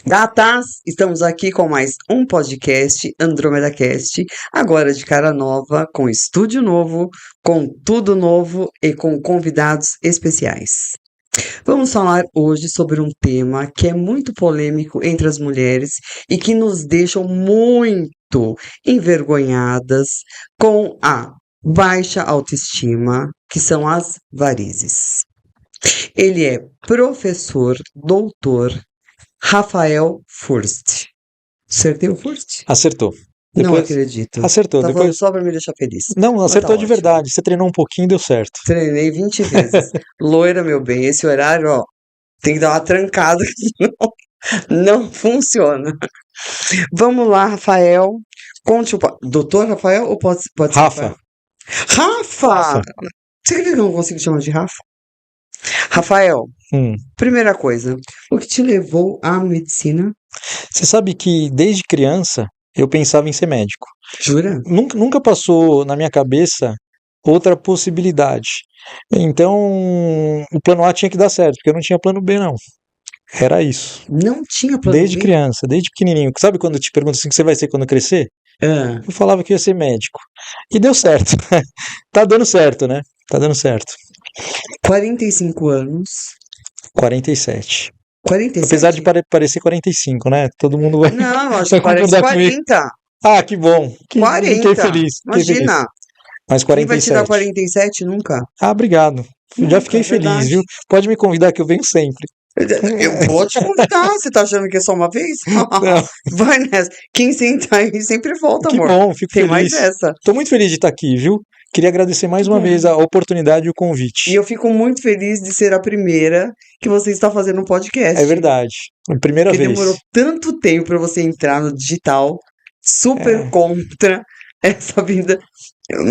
Gatas, estamos aqui com mais um podcast, Andrômeda Cast, agora de cara nova, com estúdio novo, com tudo novo e com convidados especiais. Vamos falar hoje sobre um tema que é muito polêmico entre as mulheres e que nos deixam muito envergonhadas com a baixa autoestima, que são as varizes. Ele é professor, doutor, Rafael Furst. Acertei o Furst? Acertou. Não Depois acredito. acertou. Tá falando Depois só pra me deixar feliz. não, Mas tá acertou de ótimo. verdade. Você treinou um pouquinho, deu certo. Treinei 20 vezes. Loira, meu bem, esse horário, ó, tem que dar uma trancada, que não funciona. Vamos lá, Rafael. Conte o. Doutor Rafael ou pode ser Rafa. Rafael? Rafa! Rafa. Você acredita que eu não consigo chamar de Rafa? Rafael, Hum. primeira coisa, o que te levou à medicina? Você sabe que desde criança eu pensava em ser médico. Jura? Nunca passou na minha cabeça outra possibilidade. Então, o plano A tinha que dar certo, porque eu não tinha plano B, não. Era isso. Não tinha plano Desde B? criança, desde pequenininho. Sabe quando eu te pergunto assim, o que você vai ser quando crescer? Ah, Eu falava que ia ser médico. E deu certo. Tá dando certo, né? Tá dando certo. 45 anos. 47. 47? Apesar de parecer 45, né? Todo mundo vai, Não, acho vai que parece concordar comigo. 40. Ah, que bom. Fiquei 40. feliz. Fiquei feliz. Imagina. Mas Quem vai te dar 47. 47 nunca? Ah, obrigado. Já Nunca, fiquei é feliz, verdade. viu? Pode me convidar que eu venho sempre. Eu vou te convidar. Você tá achando que é só uma vez? Não, Vai nessa. Quem senta aí sempre volta, que amor. bom, fico Tem mais feliz. essa. Tô muito feliz de estar aqui, viu? Queria agradecer mais Que uma bom. vez a oportunidade e o E convite. eu fico muito feliz de ser a primeira que você está fazendo um podcast. É verdade. Primeira Porque vez. demorou tanto tempo para você entrar no digital, super É. contra essa vida.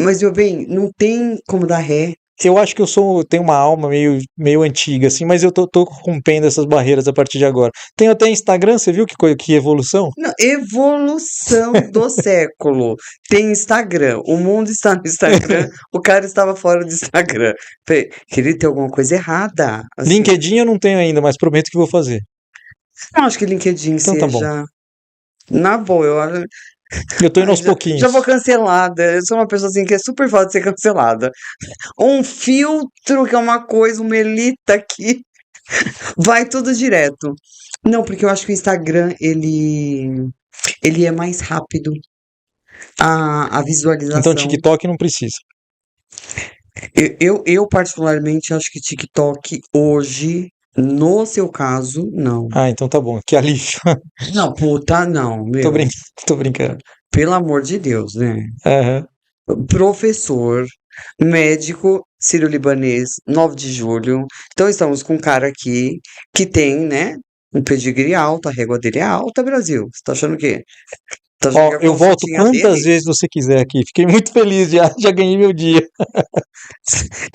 Mas, meu bem, não tem como dar ré. Eu acho que tenho uma alma meio antiga, assim, mas eu tô rompendo essas barreiras a partir de agora. Tenho até Instagram, você viu que evolução? Não, evolução do século. Tem Instagram. O mundo está no Instagram. O cara estava fora do Instagram. Falei, queria ter alguma coisa errada. Assim. LinkedIn eu não tenho ainda, mas prometo que vou fazer. Não acho que LinkedIn Então tá bom. seja. Na boa, eu acho. Eu tô indo Ai, aos já pouquinhos. vou cancelada. Eu sou uma pessoa assim que é super fácil de ser cancelada. Um filtro que é uma coisa, uma elita aqui, vai tudo direto. Não, porque eu acho que o Instagram, ele é mais rápido. A Então visualização. TikTok não precisa. Eu particularmente acho que TikTok hoje, no seu caso, não. Ah, então tá bom. Que alívio. Não, puta, não, Tô, meu. tô brincando. Pelo amor de Deus, né? Aham. Professor, médico sírio-libanês, 9 de julho. Então estamos com um cara aqui que tem, né, um pedigree alto, a régua dele é alta, Brasil. Você tá achando o quê? Tá achando que Ó, a eu volto consultinha quantas dele? vezes você quiser aqui. Fiquei muito feliz, já ganhei meu dia.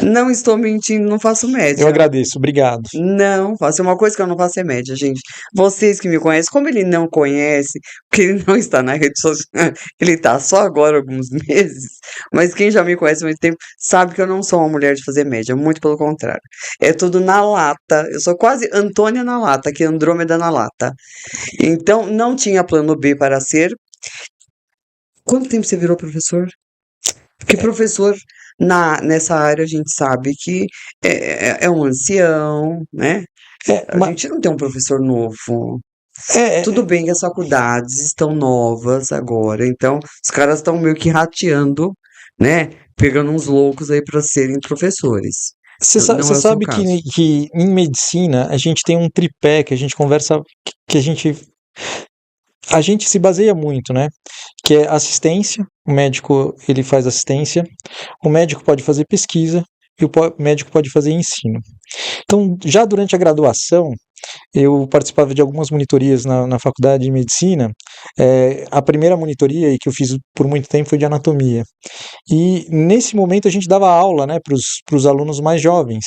Não estou mentindo, não faço Eu média. agradeço, obrigado. Não, faço uma coisa que eu não faço é média, gente. Vocês que me conhecem, como ele não conhece, porque ele não está na rede social, ele está só agora alguns meses, mas quem já me conhece há muito tempo sabe que eu não sou uma mulher de fazer média, muito pelo contrário. É tudo na lata. Eu sou quase Antônia na lata, que é Andrômeda na lata. Então, não tinha plano B para ser. Quanto tempo você virou professor? Porque professor nessa área a gente sabe que é um ancião, né? É, A gente não tem um professor novo. é, Tudo bem que as faculdades estão novas agora, então os caras estão meio que rateando, né? Pegando uns loucos aí para serem professores. Não Você é o seu sabe caso. que em medicina a gente tem um tripé que a gente conversa, que a gente se baseia muito, né? Que é assistência, o médico ele faz assistência, o médico pode fazer pesquisa e o médico pode fazer ensino. Então, já durante a graduação, eu participava de algumas monitorias na faculdade de medicina. A primeira monitoria e que eu fiz por muito tempo foi de anatomia. E nesse momento a gente dava aula, né, para os alunos mais jovens.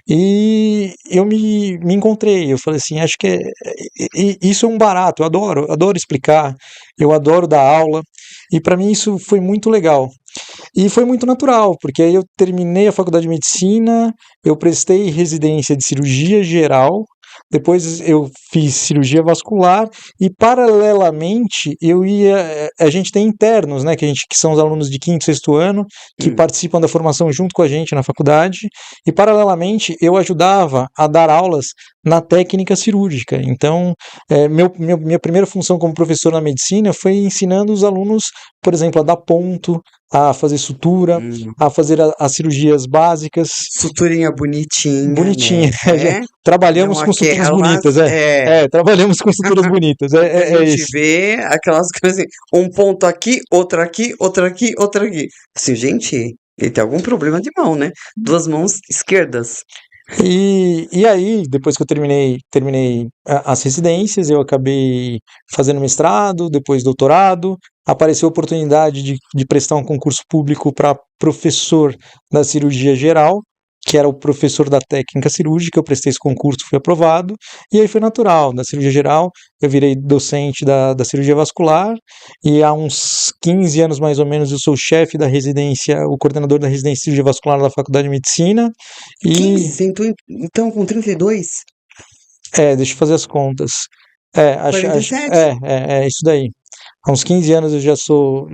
E eu me encontrei, eu falei assim, acho que isso é um barato, eu adoro explicar, eu adoro dar aula. E para mim isso foi muito legal. E foi muito natural, porque aí eu terminei a faculdade de medicina, eu prestei residência de cirurgia geral, depois eu fiz cirurgia vascular e paralelamente a gente tem internos, né, que são os alunos de quinto, sexto ano, que Hum. participam da formação junto com a gente na faculdade, e paralelamente eu ajudava a dar aulas na técnica cirúrgica. Então, minha primeira função como professor na medicina foi ensinando os alunos, por exemplo, a dar ponto, a fazer sutura, Hum. a fazer as cirurgias básicas. Suturinha bonitinha, Bonitinha. né? Trabalhamos Não com suturas aquelas, bonitas, trabalhamos com suturas bonitas, que a é gente isso. vê aquelas coisas assim, um ponto aqui, outro aqui, outro aqui, outro aqui. Assim, gente, ele tem algum problema de mão, né? Duas mãos esquerdas. E aí, depois que eu terminei as residências, eu acabei fazendo mestrado, depois doutorado, apareceu a oportunidade de prestar um concurso público para professor da cirurgia geral, que era o professor da técnica cirúrgica. Eu prestei esse concurso, fui aprovado, e aí foi natural. Da cirurgia geral, eu virei docente da cirurgia vascular, e há uns 15 anos mais ou menos eu sou o chefe da residência, o coordenador da residência de cirurgia vascular da Faculdade de Medicina. E 15, então com 32? deixa eu fazer as contas. É isso daí. Há uns 15 anos eu já sou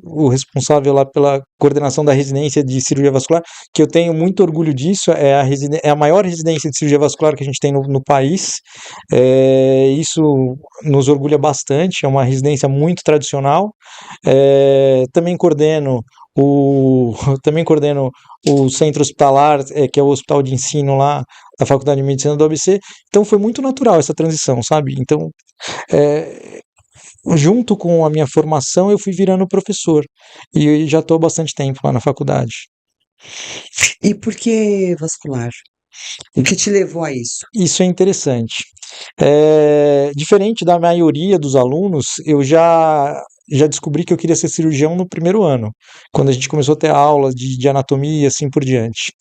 o responsável lá pela coordenação da residência de cirurgia vascular, que eu tenho muito orgulho disso. É a maior residência de cirurgia vascular que a gente tem no país. Isso nos orgulha bastante, é uma residência muito tradicional. Também coordeno também coordeno o centro hospitalar, que é o hospital de ensino lá da Faculdade de Medicina do ABC. Então foi muito natural essa transição, sabe? Então, é, junto com a minha formação, eu fui virando professor. E já estou há bastante tempo lá na faculdade. E por que vascular? O que te levou a isso? Isso é interessante. Diferente da maioria dos alunos, eu já descobri que eu queria ser cirurgião no primeiro ano, quando a gente começou a ter aulas de anatomia e assim por diante.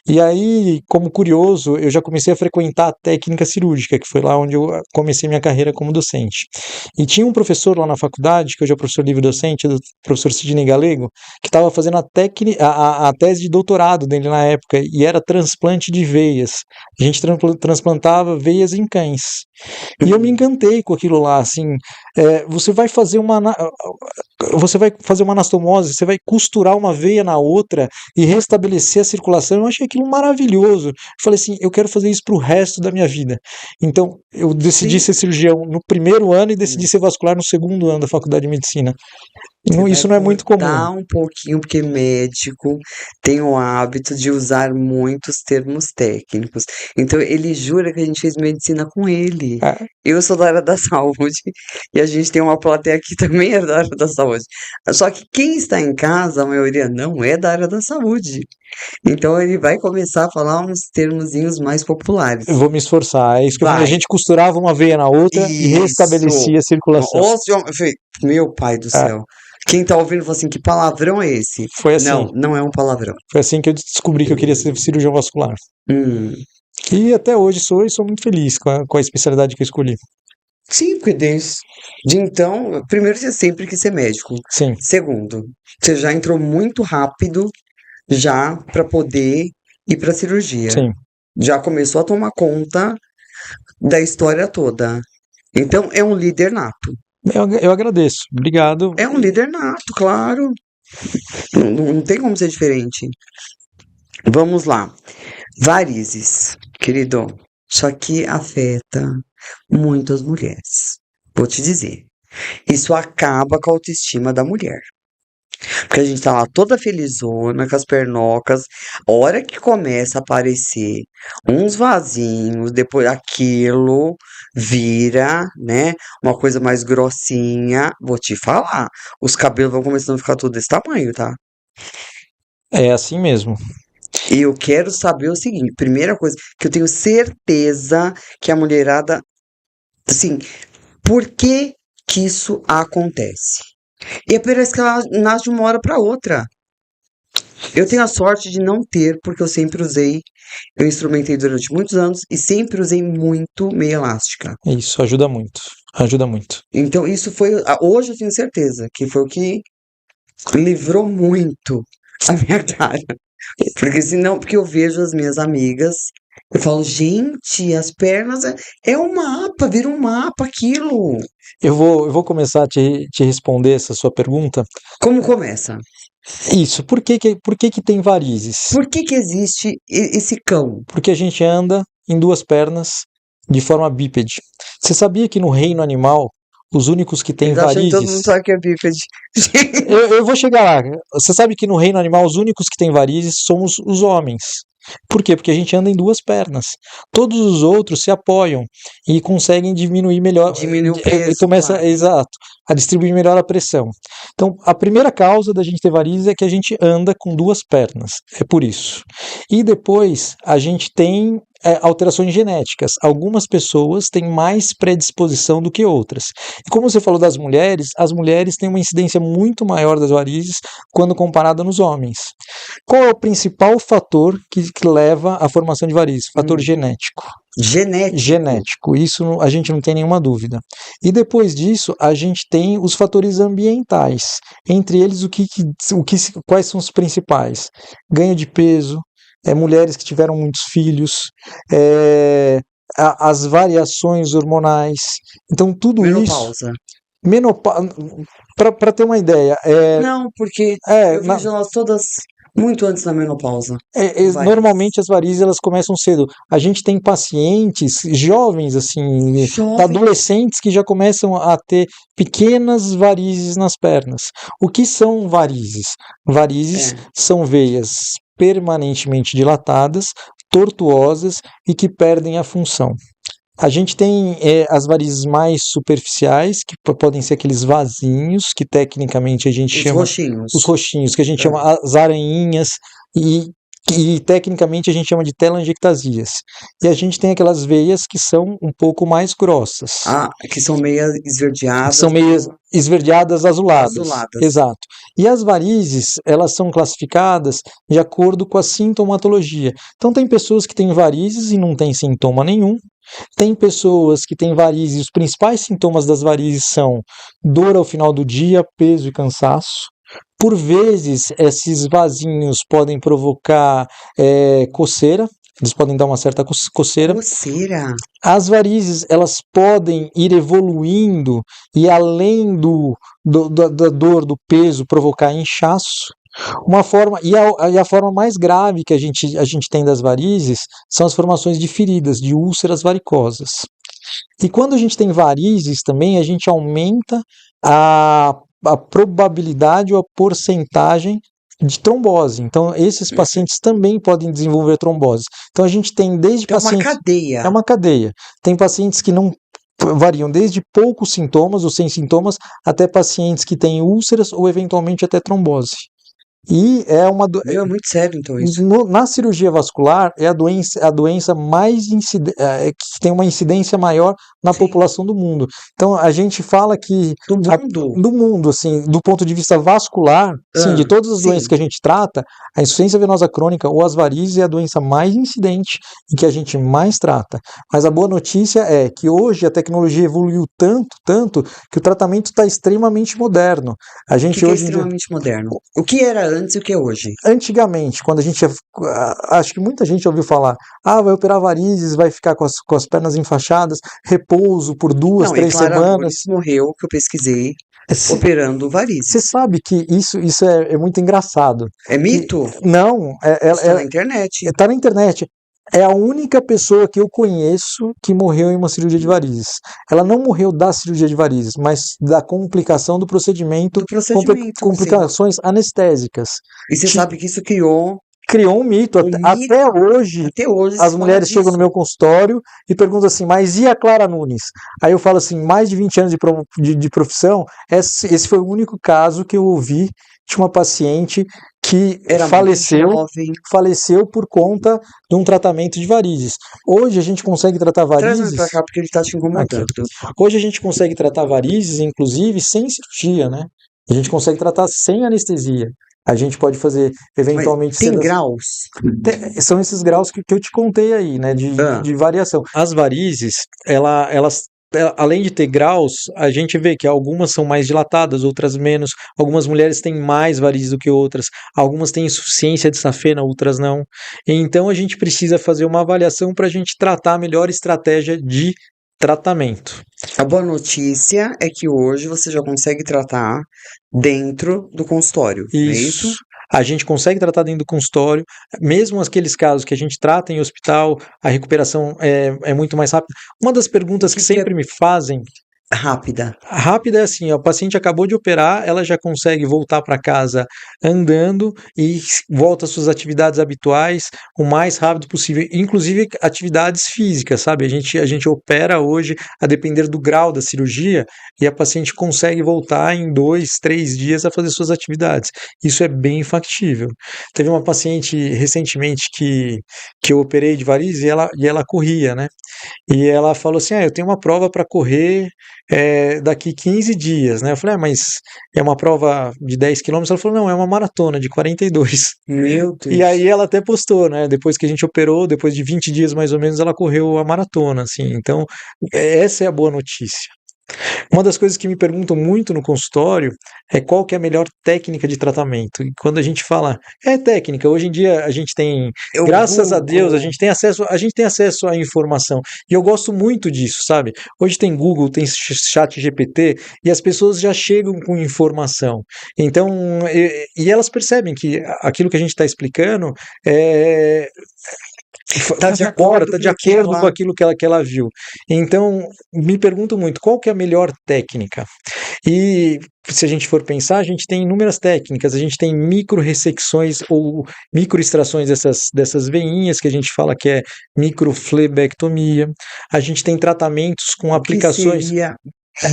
E aí, como curioso, eu já comecei a frequentar a técnica cirúrgica, que foi lá onde eu comecei minha carreira como docente. E tinha um professor lá na faculdade, que hoje é professor livre-docente, o professor Sidney Galego, que estava fazendo a tese de doutorado dele na época, e era transplante de veias. A gente transplantava veias em cães. E eu me encantei com aquilo lá, assim, você vai fazer uma anastomose, você vai costurar uma veia na outra e restabelecer a circulação. Eu achei aquilo maravilhoso. Eu falei assim, eu quero fazer isso pro resto da minha vida. Então, eu decidi Sim. ser cirurgião no primeiro ano e decidi Hum. ser vascular no segundo ano da faculdade de medicina. Você vai Isso não é muito comum. cortar um pouquinho, porque médico tem o hábito de usar muitos termos técnicos. Então, ele jura que a gente fez medicina com ele. Ah, Eu sou da área da saúde e a gente tem uma plateia que também é da área da saúde. Só que quem está em casa, a maioria não é da área da saúde. Então, ele vai começar a falar uns termozinhos mais populares. eu vou me esforçar. É isso que eu falei. A Vai. gente costurava uma veia na outra e Isso. restabelecia a circulação. Nossa, eu falei, meu pai do Ah, céu. Quem tá ouvindo falou assim, que palavrão é esse? foi assim. Não, não é um palavrão. Foi assim que eu descobri que eu queria ser cirurgião vascular. Hum. E até hoje sou e sou muito feliz com a especialidade que eu escolhi. Sim, porque desde então, primeiro você sempre quis ser médico. Sim, Segundo, você já entrou muito rápido já para poder ir para cirurgia. sim. Já começou a tomar conta da história toda. Então é um líder nato. Eu agradeço. Obrigado. É um líder nato, claro. Não tem como ser diferente. Vamos lá. Varizes, querido. Isso aqui afeta muito as mulheres. Vou te dizer. Isso acaba com a autoestima da mulher. Porque a gente tá lá toda felizona, com as pernocas. A hora que começa a aparecer uns vasinhos, depois aquilo vira, né? Uma coisa mais grossinha. Vou te falar. Os cabelos vão começando a ficar tudo desse tamanho, tá? É assim mesmo. E eu quero saber o seguinte: primeira coisa, que eu tenho certeza que a mulherada, assim, por que que isso acontece? E parece que ela nasce de uma hora para outra. Eu tenho a sorte de não ter, porque eu sempre usei, eu instrumentei durante muitos anos e sempre usei muito meia elástica. Isso ajuda muito. Ajuda muito. Então, isso foi, hoje eu tenho certeza que foi o que livrou muito a minha cara. Porque senão, porque eu vejo as minhas amigas Eu falo, gente, as pernas é um mapa, vira um mapa aquilo. Eu vou começar a te responder essa sua pergunta. Como começa? Isso, por que que tem varizes? Por que que existe esse cão? Porque a gente anda em duas pernas de forma bípede. Você sabia que no reino animal, os únicos que têm Ele tá achando que todo mundo varizes. sabe que é bípede. Gente, Eu vou chegar lá. Você sabe que no reino animal, os únicos que têm varizes somos os homens. Por quê? Porque a gente anda em duas pernas. Todos os outros se apoiam e conseguem diminuir melhor, diminui o peso, começa, claro. exato, a distribuir melhor a pressão. Então, a primeira causa da gente ter varizes é que a gente anda com duas pernas. É por isso. E depois, a gente tem alterações genéticas. Algumas pessoas têm mais predisposição do que outras. E como você falou das mulheres, as mulheres têm uma incidência muito maior das varizes quando comparada nos homens. Qual é o principal fator que leva à formação de varizes? Fator genético. Genético. Genético, isso a gente não tem nenhuma dúvida. E depois disso, a gente tem os fatores ambientais. Entre eles, quais são os principais? Ganho de peso, mulheres que tiveram muitos filhos, as variações hormonais. Então, tudo isso. Menopausa. Para ter uma ideia, Não, porque eu na, vejo elas todas muito antes da menopausa. Varizes. normalmente as varizes elas começam cedo. A gente tem pacientes jovens, assim, Jovem. adolescentes que já começam a ter pequenas varizes nas pernas. O que são varizes? Varizes são veias permanentemente dilatadas, tortuosas e que perdem a função. A gente tem as varizes mais superficiais, que podem ser aqueles vasinhos, que tecnicamente a gente Os chama roxinhos. os roxinhos, que a gente chama as aranhinhas, e tecnicamente a gente chama de telangiectasias. E a gente tem aquelas veias que são um pouco mais grossas. Ah, que são meio esverdeadas. São meio esverdeadas, azuladas. Azuladas. Exato. E as varizes, elas são classificadas de acordo com a sintomatologia. Então tem pessoas que têm varizes e não têm sintoma nenhum. Tem pessoas que têm varizes, e os principais sintomas das varizes são dor ao final do dia, peso e cansaço. Por vezes, esses vasinhos podem provocar coceira, eles podem dar uma certa coceira. Coceira. As varizes, elas podem ir evoluindo e além da dor, do peso, provocar inchaço. Uma forma, e a forma mais grave que a gente tem das varizes são as formações de feridas, de úlceras varicosas. E quando a gente tem varizes também, a gente aumenta a probabilidade ou a porcentagem de trombose. Então, esses pacientes também podem desenvolver trombose. Então, a gente tem desde pacientes... É uma cadeia. É uma cadeia. Tem pacientes que não variam desde poucos sintomas ou sem sintomas até pacientes que têm úlceras ou eventualmente até trombose. E é é muito sério, então, isso. Na cirurgia vascular, é a doença mais que tem uma incidência maior na população do mundo. Então, a gente fala que... Do mundo, assim, do ponto de vista vascular, sim, de todas as doenças que a gente trata, a insuficiência venosa crônica ou as varizes é a doença mais incidente e que a gente mais trata. Mas a boa notícia é que hoje a tecnologia evoluiu tanto, que o tratamento está extremamente moderno. A gente hoje é extremamente moderno? O que era antes e o que é hoje? Antigamente, quando a gente... Acho que muita gente ouviu falar, vai operar varizes, vai ficar com as pernas enfaixadas, repouso por 2-3 semanas. Morreu, que eu pesquisei, operando varizes. Você sabe que isso é muito engraçado. É mito? Não. Está na internet. Está na internet. É a única pessoa que eu conheço que morreu em uma cirurgia de varizes. Ela não morreu da cirurgia de varizes, mas da complicação do procedimento. Complicações anestésicas. E você sabe que isso criou um mito. Até hoje as mulheres chegam no meu consultório e perguntam assim, mas e a Clara Nunes? Aí eu falo assim, mais de 20 anos de profissão, esse foi o único caso que eu ouvi de uma paciente que faleceu por conta de um tratamento de varizes. Hoje a gente consegue tratar varizes... Traz ele pra cá porque ele tá te incomodando. Hoje a gente consegue tratar varizes, inclusive, sem cirurgia, né? A gente consegue tratar sem anestesia. A gente pode fazer, eventualmente... Mas tem graus? São esses graus que eu te contei aí, né? De variação. As varizes, elas além de ter graus, a gente vê que algumas são mais dilatadas, outras menos. Algumas mulheres têm mais varizes do que outras. Algumas têm insuficiência de safena, outras não. Então a gente precisa fazer uma avaliação para a gente tratar a melhor estratégia de tratamento. A boa notícia é que hoje você já consegue tratar dentro do consultório, não é isso? Isso. A gente consegue tratar dentro do consultório, mesmo aqueles casos que a gente trata em hospital, a recuperação é muito mais rápida. Uma das perguntas que Que é sempre me fazem, rápida. rápida, é assim: a paciente acabou de operar, ela já consegue voltar para casa andando e volta às suas atividades habituais o mais rápido possível, inclusive atividades físicas, sabe? A gente opera hoje a depender do grau da cirurgia e a paciente consegue voltar em 2, 3 dias a fazer suas atividades. Isso é bem factível. Teve uma paciente recentemente que eu operei de varize e ela corria, né? E ela falou assim: eu tenho uma prova para correr daqui 15 dias, né? Eu falei: mas é uma prova de 10 quilômetros? Ela falou: não, é uma maratona de 42. Meu E aí Deus. ela até postou, né? Depois que a gente operou, depois de 20 dias mais ou menos, ela correu a maratona, assim. Então, essa é a boa notícia. Uma das coisas que me perguntam muito no consultório é qual que é a melhor técnica de tratamento. E quando a gente fala, técnica, hoje em dia a gente tem, Eu graças a Deus, Google. a gente tem acesso à informação. E eu gosto muito disso, sabe? Hoje tem Google, tem chat GPT e as pessoas já chegam com informação. Então, e elas percebem que aquilo que a gente está explicando é, Tá de acordo está com de o que acordo com ela. aquilo que ela viu. Então, me pergunto muito qual que é a melhor técnica. E se a gente for pensar, a gente tem inúmeras técnicas, a gente tem micro-ressecções ou microextrações dessas veinhas, que a gente fala que é microflebectomia, a gente tem tratamentos com O que aplicações. seria.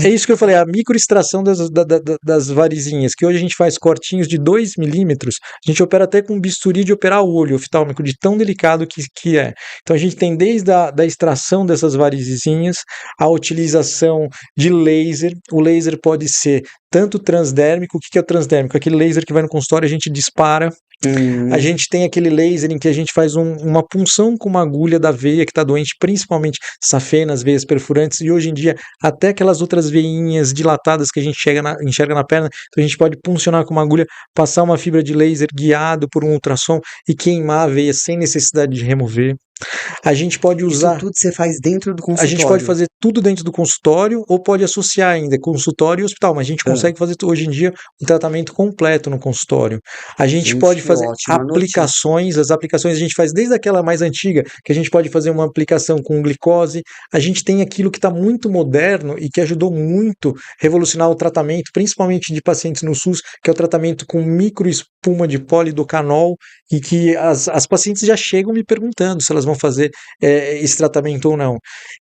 É isso que eu falei, a microextração das varizinhas, que hoje a gente faz cortinhos de 2 milímetros, a gente opera até com bisturi de operar o olho oftálmico, de tão delicado que é. Então a gente tem desde da extração dessas varizinhas, a utilização de laser. O laser pode ser tanto transdérmico. O que é o transdérmico? Aquele laser que vai no consultório, a gente dispara. A gente tem aquele laser em que a gente faz uma punção com uma agulha da veia que está doente, principalmente safenas, veias perfurantes, e hoje em dia até aquelas outras veinhas dilatadas que a gente enxerga na perna. Então a gente pode puncionar com uma agulha, passar uma fibra de laser guiado por um ultrassom e queimar a veia sem necessidade de remover. A gente pode Isso usar tudo você faz dentro do A gente pode consultório. fazer tudo dentro do consultório ou pode associar ainda consultório e hospital, mas a gente consegue fazer hoje em dia um tratamento completo no consultório. A gente Gente, pode que fazer ótima notícia. aplicações, as aplicações a gente faz desde aquela mais antiga, que a gente pode fazer uma aplicação com glicose. A gente tem aquilo que está muito moderno e que ajudou muito a revolucionar o tratamento, principalmente de pacientes no SUS, que é o tratamento com microespuma de polidocanol, e que as pacientes já chegam me perguntando se elas vão fazer esse tratamento ou não.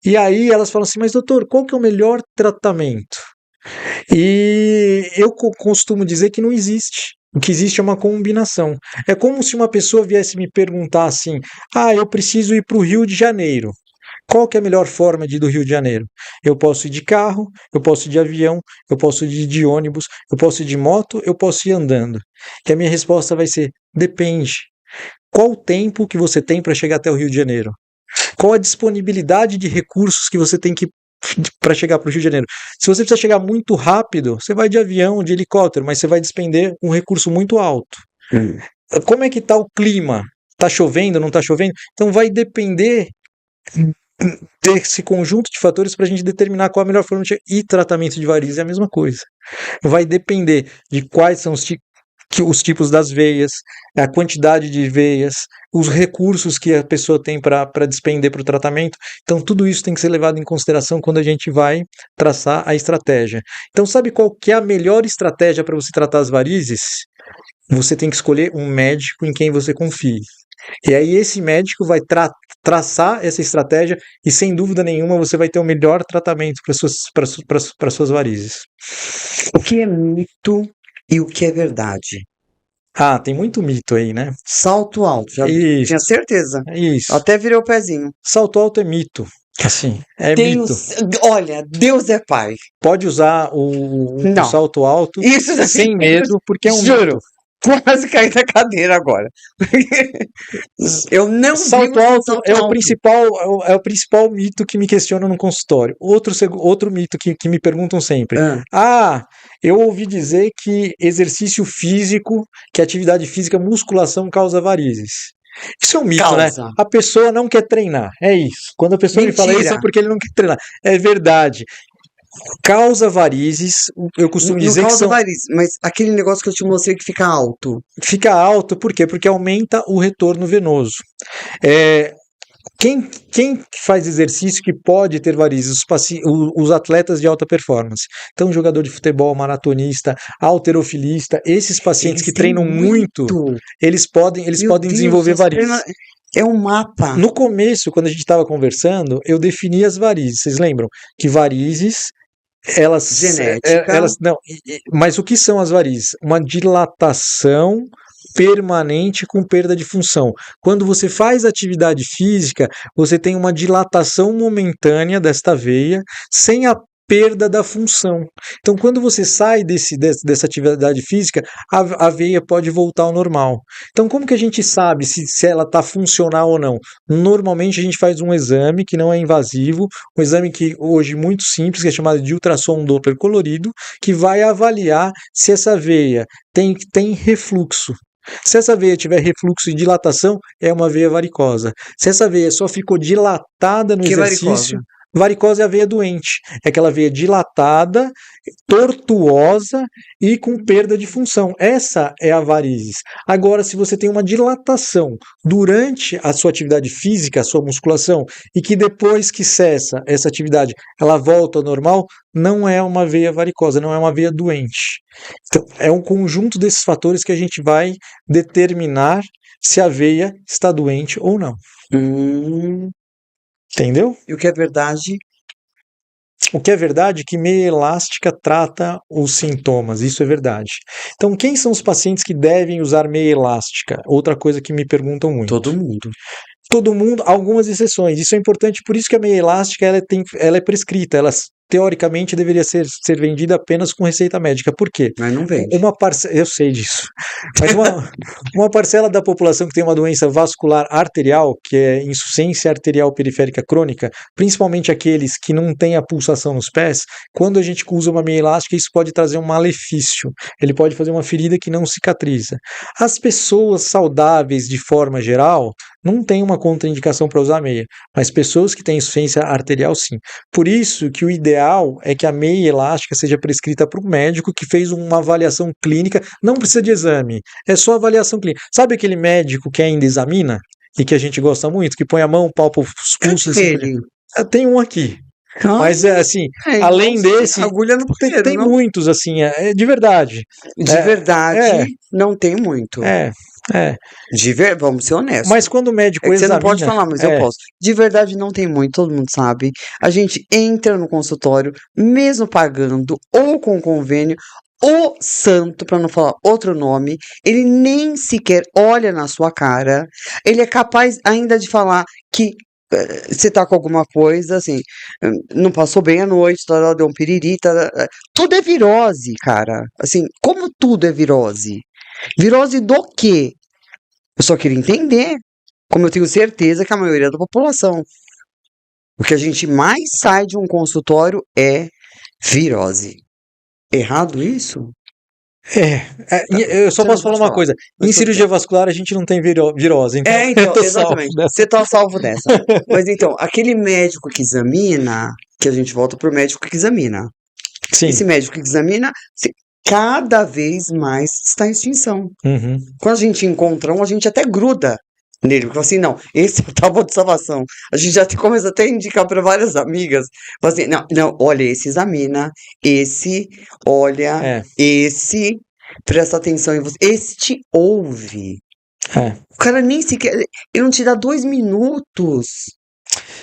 E aí elas falam assim: mas doutor, qual que é o melhor tratamento? E eu costumo dizer que não existe. O que existe é uma combinação. É como se uma pessoa viesse me perguntar assim: eu preciso ir para o Rio de Janeiro. Qual que é a melhor forma de ir do Rio de Janeiro? Eu posso ir de carro, eu posso ir de avião, eu posso ir de ônibus, eu posso ir de moto, eu posso ir andando. E a minha resposta vai ser: depende. Qual o tempo que você tem para chegar até o Rio de Janeiro? Qual a disponibilidade de recursos que você tem que para chegar para o Rio de Janeiro? Se você precisa chegar muito rápido, você vai de avião, de helicóptero, mas você vai despender um recurso muito alto. Hum. Como é que está o clima? Está chovendo, não está chovendo? Então vai depender desse conjunto de fatores para a gente determinar qual a melhor forma de chegar. E tratamento de varizes é a mesma coisa. Vai depender de quais são os tipos das veias, a quantidade de veias, os recursos que a pessoa tem para despender para o tratamento. Então, tudo isso tem que ser levado em consideração quando a gente vai traçar a estratégia. Então, sabe qual que é a melhor estratégia para você tratar as varizes? Você tem que escolher um médico em quem você confie. E aí esse médico vai traçar essa estratégia e, sem dúvida nenhuma, você vai ter o melhor tratamento para suas varizes. O que é mito e o que é verdade? Tem muito mito aí, né? Salto alto, já Isso, tinha certeza. isso. Até virei o pezinho. Salto alto é mito. Assim, é mito. Olha, Deus é pai. Pode usar o Não. salto alto Isso sem medo, porque é um Juro. mito. quase caí da cadeira agora. Eu não Salto vivo sem alto salto é o alto. principal, é o principal mito que me questionam no consultório. Outro mito que me perguntam sempre. Ah, Ah, eu ouvi dizer que exercício físico, que atividade física, musculação causa varizes. Isso é um mito, né? causa. A pessoa não quer treinar. É isso. Quando a pessoa me fala isso é Mentira. porque ele não quer treinar. É verdade. Causa varizes, eu costumo Não dizer que causa são. varizes, mas aquele negócio que eu te mostrei que fica alto. Fica alto, por quê? Porque aumenta o retorno venoso. É, quem faz exercício que pode ter varizes? Os atletas de alta performance. Então, jogador de futebol, maratonista, halterofilista, esses pacientes Eles que têm treinam muito, muito. eles Meu podem Deus, desenvolver as pernas. varizes. É um mapa. No começo, quando a gente estava conversando, eu defini as varizes. Vocês lembram? Que varizes, Genética. elas não, mas o que são as varizes? Uma dilatação permanente com perda de função. Quando você faz atividade física, você tem uma dilatação momentânea desta veia sem a perda da função. Então, quando você sai dessa atividade física, a veia pode voltar ao normal. Então, como que a gente sabe se ela está funcional ou não? Normalmente, a gente faz um exame que não é invasivo, um exame que hoje muito simples, que é chamado de ultrassom Doppler colorido, que vai avaliar se essa veia tem refluxo. Se essa veia tiver refluxo e dilatação, é uma veia varicosa. Se essa veia só ficou dilatada no Que varicosa. exercício, varicose é a veia doente. É aquela veia dilatada, tortuosa e com perda de função. Essa é a varizes. Agora, se você tem uma dilatação durante a sua atividade física, a sua musculação, e que depois que cessa essa atividade, ela volta ao normal, não é uma veia varicosa, não é uma veia doente. Então, é um conjunto desses fatores que a gente vai determinar se a veia está doente ou não. Hum, Entendeu? e o que é verdade? O que é verdade é que meia elástica trata os sintomas, isso é verdade. Então, quem são os pacientes que devem usar meia elástica? Outra coisa que me perguntam muito. Todo mundo. Todo mundo, algumas exceções. Isso é importante, por isso que a meia elástica ela é prescrita, ela teoricamente deveria ser vendida apenas com receita médica. Por quê? Mas não vende. Eu sei disso, mas uma parcela da população que tem uma doença vascular arterial, que é insuficiência arterial periférica crônica, principalmente aqueles que não têm a pulsação nos pés, quando a gente usa uma meia elástica, isso pode trazer um malefício. Ele pode fazer uma ferida que não cicatriza. As pessoas saudáveis, de forma geral, não tem uma contraindicação para usar meia, mas pessoas que têm insuficiência arterial, sim. Por isso que o ideal é que a meia elástica seja prescrita para um médico que fez uma avaliação clínica, não precisa de exame, é só avaliação clínica. Sabe aquele médico que ainda examina e que a gente gosta muito, que põe a mão, palpa os pulsos assim? Ele. Tem um aqui. Mas é assim, além desse, agulha no banheiro, tem não? muitos assim, de verdade. De verdade, não tem muito. É. Vamos ser honestos. Mas quando o médico É que você não pode examina, falar, mas eu posso. De verdade, não tem muito, todo mundo sabe. A gente entra no consultório, mesmo pagando ou com convênio, o santo, para não falar outro nome, ele nem sequer olha na sua cara. Ele é capaz ainda de falar que você tá com alguma coisa, assim, não passou bem a noite, deu um piriri, tudo é virose, cara. Assim, como tudo é virose? Virose do quê? Eu só queria entender, como eu tenho certeza que a maioria da população. O que a gente mais sai de um consultório é virose. Errado isso? Eu só Você posso não falar pode uma falar. coisa. Mas Em tudo cirurgia bem. vascular a gente não tem virose, então eu Então, tô salvo exatamente. dessa. Você tá salvo dessa. Mas então, aquele médico que examina, que a gente volta pro médico que examina. Sim. Esse médico que examina, cada vez mais está em extinção. Uhum. Quando a gente encontra um, a gente até gruda nele, porque assim, não, esse é o tábua de salvação. A gente já começa até a indicar para várias amigas. Fala assim, não, olha, esse examina, esse, olha, esse, presta atenção em você, esse te ouve. O cara nem sequer, ele não te dá 2 minutos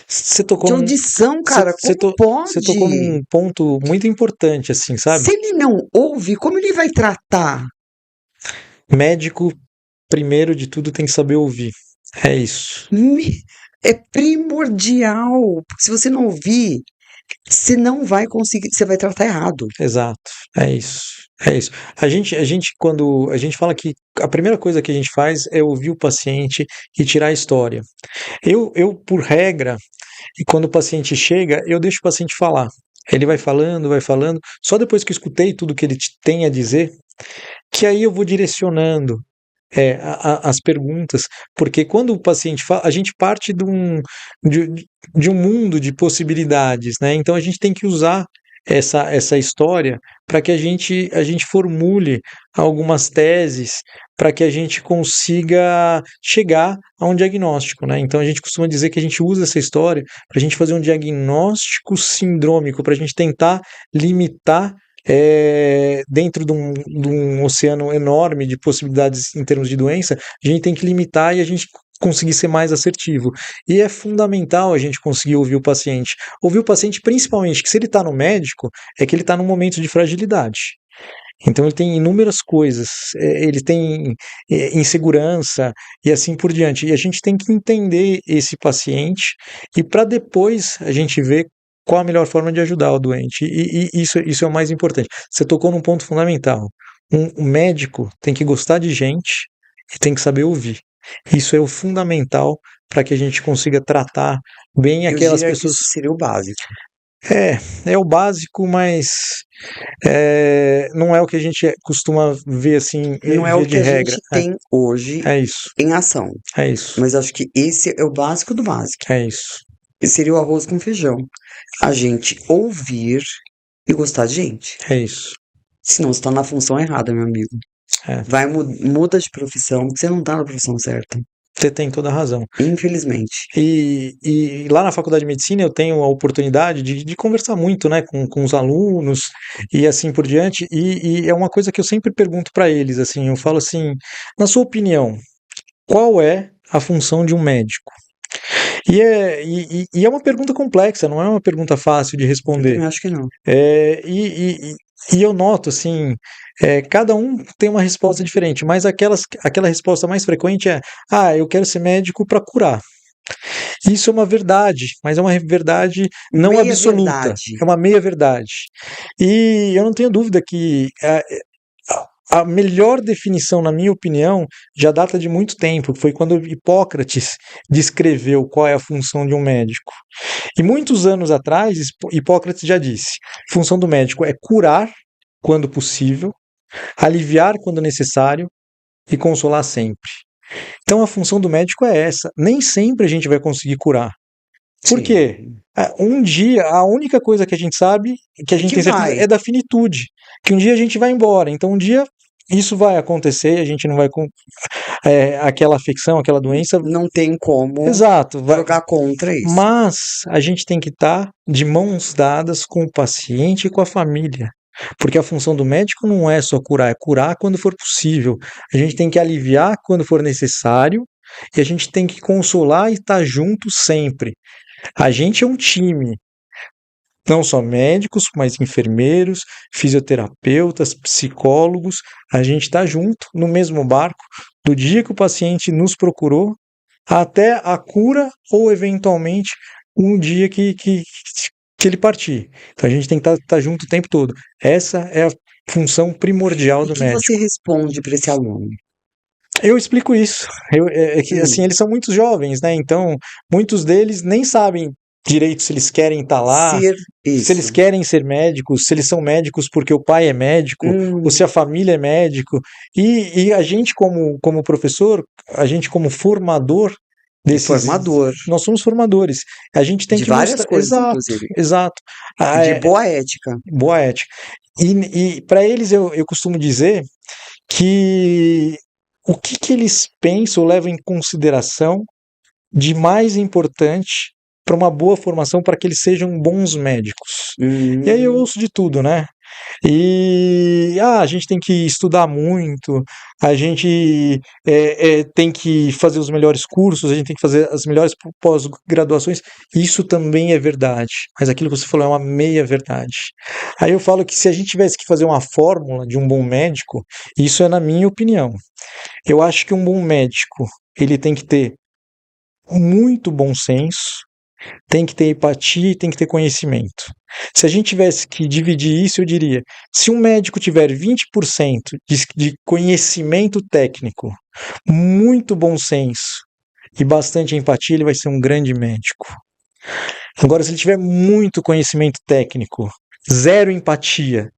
Você tocou de audição, cara, como pode? Você tocou num ponto muito importante, assim, sabe? Se ele não ouve, como ele vai tratar? Médico, primeiro de tudo, tem que saber ouvir. É isso. É primordial, porque se você não ouvir, Você não vai conseguir, você vai tratar errado. Exato, é isso. É isso. Quando a gente fala que a primeira coisa que a gente faz é ouvir o paciente e tirar a história. Por regra, e quando o paciente chega, eu deixo o paciente falar. Ele vai falando, vai falando. Só depois que eu escutei tudo que ele tem a dizer, que aí eu vou direcionando as perguntas, porque quando o paciente fala, a gente parte de um mundo de possibilidades, né? Então a gente tem que usar essa história para que a gente formule algumas teses para que a gente consiga chegar a um diagnóstico, né? Então a gente costuma dizer que a gente usa essa história para a gente fazer um diagnóstico sindrômico, para a gente tentar limitar dentro de um oceano enorme de possibilidades em termos de doença, a gente tem que limitar e a gente conseguir ser mais assertivo. E é fundamental a gente conseguir ouvir o paciente. Ouvir o paciente, principalmente, que se ele está no médico, é que ele está num momento de fragilidade. Então ele tem inúmeras coisas, ele tem insegurança e assim por diante. E a gente tem que entender esse paciente e para depois a gente ver qual a melhor forma de ajudar o doente. E isso é o mais importante. Você tocou num ponto fundamental. Um médico tem que gostar de gente e tem que saber ouvir. Isso é o fundamental para que a gente consiga tratar bem Eu aquelas diria que pessoas. isso seria o básico. É o básico, mas não é o que a gente costuma ver assim, Não é o via de que a regra. gente tem hoje É isso, em ação, é isso, mas acho que esse é o básico do básico. é isso, E seria o arroz com feijão. A gente ouvir e gostar de gente. é isso. Senão você tá na função errada, meu amigo. É. Muda de profissão, porque você não tá na profissão certa. Você tem toda a razão. Infelizmente. E lá na faculdade de medicina eu tenho a oportunidade de conversar muito, né, com os alunos e assim por diante. E é uma coisa que eu sempre pergunto para eles, assim, eu falo assim, na sua opinião, qual é a função de um médico? E é uma pergunta complexa, não é uma pergunta fácil de Eu responder. também acho que não. E eu noto, assim, cada um tem uma resposta diferente, mas aquela resposta mais frequente é: eu quero ser médico para curar. Isso é uma verdade, mas é uma verdade não Meia absoluta, verdade. é uma meia-verdade. E eu não tenho dúvida que a melhor definição, na minha opinião, já data de muito tempo. Foi quando Hipócrates descreveu qual é a função de um médico. E muitos anos atrás, Hipócrates já disse: a função do médico é curar quando possível, aliviar quando necessário e consolar sempre. Então a função do médico é essa. Nem sempre a gente vai conseguir curar. Por quê? Sim. Um dia, a única coisa que a gente sabe, que a É gente que tem certeza, vai. é da finitude. Que um dia a gente vai embora. Então um dia isso vai acontecer, a gente não vai com aquela afecção, aquela doença. Não tem como Exato. jogar contra isso. Mas a gente tem que estar de mãos dadas com o paciente e com a família. Porque a função do médico não é só curar, é curar quando for possível. A gente tem que aliviar quando for necessário e a gente tem que consolar e estar junto sempre. A gente é um time, não só médicos, mas enfermeiros, fisioterapeutas, psicólogos. A gente está junto no mesmo barco do dia que o paciente nos procurou até a cura ou eventualmente um dia que ele partir. Então a gente tem que estar junto o tempo todo. Essa é a função primordial E o do que você médico. responde para esse aluno? Eu explico isso. É que Hum, assim, eles são muito jovens, né? Então, muitos deles nem sabem direito se eles querem estar lá, ser se eles isso. querem ser médicos, se eles são médicos porque o pai é médico, ou se a Hum, família é médico. E a gente, como professor, a gente, como formador e desses. formador Nós somos formadores. A gente tem de que várias mostrar. coisas, Exato, inclusive, exato. e Ah, de boa ética. boa ética. E para eles eu costumo dizer que o que eles pensam, levam em consideração de mais importante para uma boa formação, para que eles sejam bons médicos. E aí eu Hum, ouço de tudo, né? E a gente tem que estudar muito, a gente tem que fazer os melhores cursos, a gente tem que fazer as melhores pós-graduações. Isso também é verdade, mas aquilo que você falou é uma meia-verdade. Aí eu falo que se a gente tivesse que fazer uma fórmula de um bom médico, isso é na minha opinião. Eu acho que um bom médico ele tem que ter muito bom senso, tem que ter empatia e tem que ter conhecimento. Se a gente tivesse que dividir isso, eu diria, se um médico tiver 20% de conhecimento técnico, muito bom senso e bastante empatia, ele vai ser um grande médico. Agora, se ele tiver muito conhecimento técnico, zero empatia,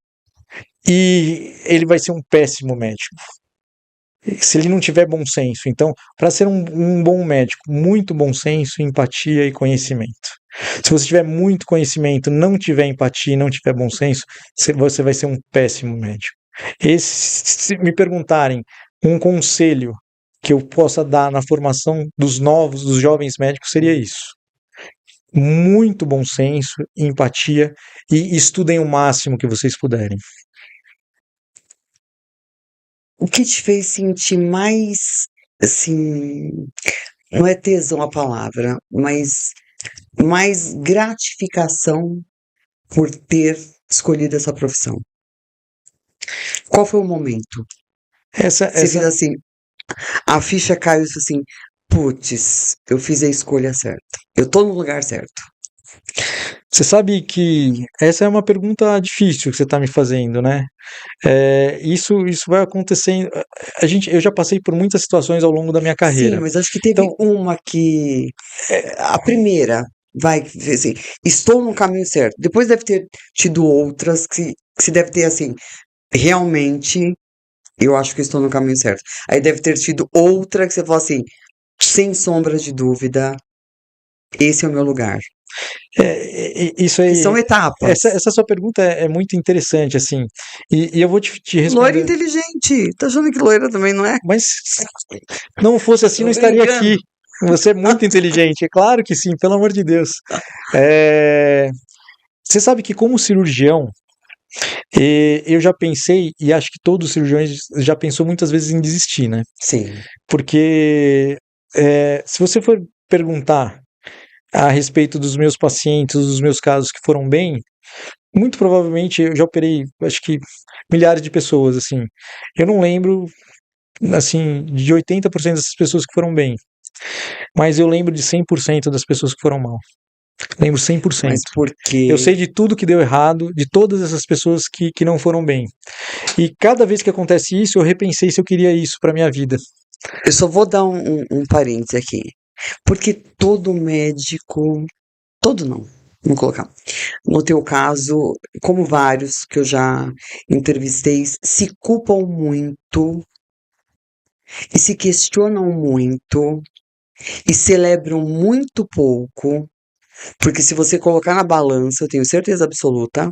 e ele vai ser um péssimo médico. Se ele não tiver bom senso. Então, para ser um bom médico, muito bom senso, empatia e conhecimento. Se você tiver muito conhecimento, não tiver empatia e não tiver bom senso, você vai ser um péssimo médico. Se me perguntarem um conselho que eu possa dar na formação dos jovens médicos, seria isso. Muito bom senso, empatia e estudem o máximo que vocês puderem. O que te fez sentir mais, assim, não é tesão a palavra, mas mais gratificação por ter escolhido essa profissão? Qual foi o momento? Você fez assim, a ficha caiu assim, putz, eu fiz a escolha certa. Eu tô no lugar certo. Você sabe que essa é uma pergunta difícil que você está me fazendo, né? Isso vai acontecendo. Eu já passei por muitas situações ao longo da minha carreira. Sim, mas acho que teve uma que. A primeira, vai, assim, estou no caminho certo. Depois deve ter tido outras que se deve ter assim, realmente, eu acho que estou no caminho certo. Aí deve ter tido outra que você falou assim, sem sombra de dúvida, esse é o meu lugar. Isso aí, que são etapas. Essa sua pergunta é muito interessante, assim. E eu vou te responder. Loira inteligente. Tá achando que loira também não é? Mas não fosse assim, não estaria aqui. Você é muito inteligente. É claro que sim, pelo amor de Deus. Você sabe que como cirurgião, eu já pensei, e acho que todos os cirurgiões já pensou muitas vezes em desistir, né? Sim. Porque se você for perguntar a respeito dos meus pacientes, dos meus casos que foram bem, muito provavelmente eu já operei, acho que milhares de pessoas, assim. Eu não lembro, assim, de 80% dessas pessoas que foram bem, mas eu lembro de 100% das pessoas que foram mal. Lembro 100%. Mas por quê? Eu sei de tudo que deu errado, de todas essas pessoas que não foram bem. E cada vez que acontece isso, eu repensei se eu queria isso para minha vida. Eu só vou dar um parênteses aqui. Porque todo médico. Todo não. Vamos colocar. No teu caso, como vários que eu já entrevistei, se culpam muito e se questionam muito e celebram muito pouco. Porque se você colocar na balança, eu tenho certeza absoluta,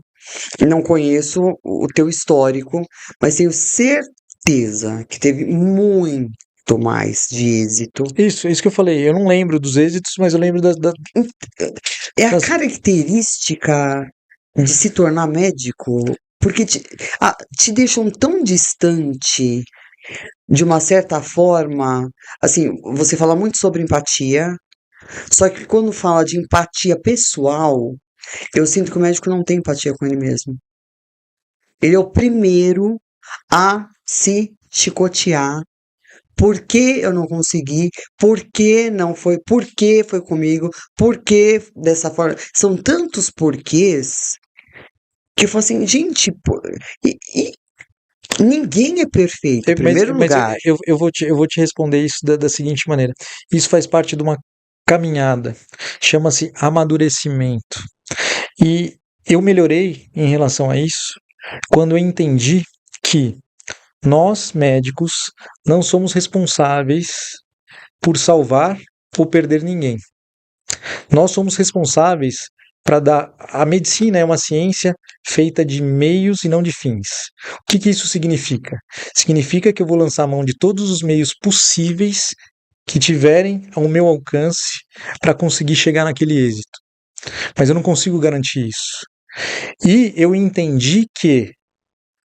não conheço o teu histórico, mas tenho certeza que teve muito mais de êxito. Isso que eu falei. Eu não lembro dos êxitos, mas eu lembro É a característica de se tornar médico, porque te deixam tão distante, de uma certa forma. Assim, você fala muito sobre empatia, só que quando fala de empatia pessoal, eu sinto que o médico não tem empatia com ele mesmo. Ele é o primeiro a se chicotear. Por que eu não consegui? Por que não foi? Por que foi comigo? Por que dessa forma? São tantos porquês que eu falo assim, gente, e ninguém é perfeito, em primeiro lugar. Eu vou te responder isso da seguinte maneira. Isso faz parte de uma caminhada. Chama-se amadurecimento. E eu melhorei em relação a isso quando eu entendi que nós, médicos, não somos responsáveis por salvar ou perder ninguém. Nós somos responsáveis para dar. A medicina é uma ciência feita de meios e não de fins. O que isso significa? Significa que eu vou lançar a mão de todos os meios possíveis que tiverem ao meu alcance para conseguir chegar naquele êxito. Mas eu não consigo garantir isso. E eu entendi que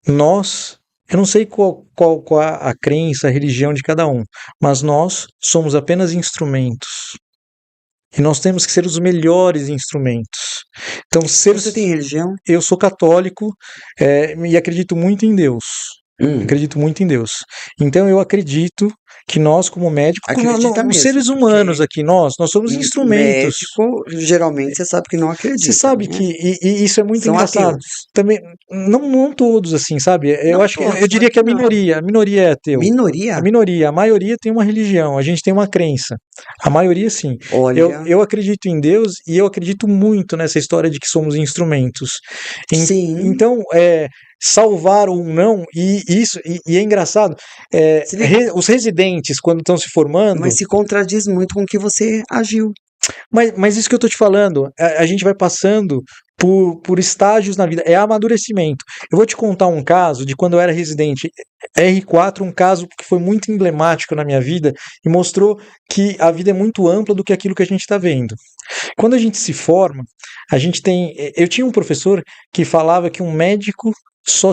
nós, eu não sei qual a crença, a religião de cada um, mas nós somos apenas instrumentos. E nós temos que ser os melhores instrumentos. Então, Você tem religião? Eu sou católico e acredito muito em Deus. Acredito muito em Deus. Então eu acredito que nós, como médicos, Acredita os mesmo, seres porque humanos aqui, nós somos instrumentos. médico, geralmente, você sabe que não Você acredita, sabe né? que, e isso é muito São engraçado. ateus. Também, não todos, assim, sabe? Eu Não acho que, todos, eu claro diria que que não. a minoria é ateu. A Minoria? minoria, a maioria tem uma religião, a gente tem uma crença. A maioria, sim. Olha, Eu acredito em Deus e eu acredito muito nessa história de que somos instrumentos. sim. Então, salvar ou não, e é engraçado, Se vê que- os residentes, quando estão se formando, mas se contradiz muito com o que você agiu. mas isso que eu tô te falando, a gente vai passando por estágios na vida, é amadurecimento. Eu vou te contar um caso de quando eu era residente R4, um caso que foi muito emblemático na minha vida e mostrou que a vida é muito ampla do que aquilo que a gente está vendo. Quando a gente se forma, a gente tem. Eu tinha um professor que falava que um médico só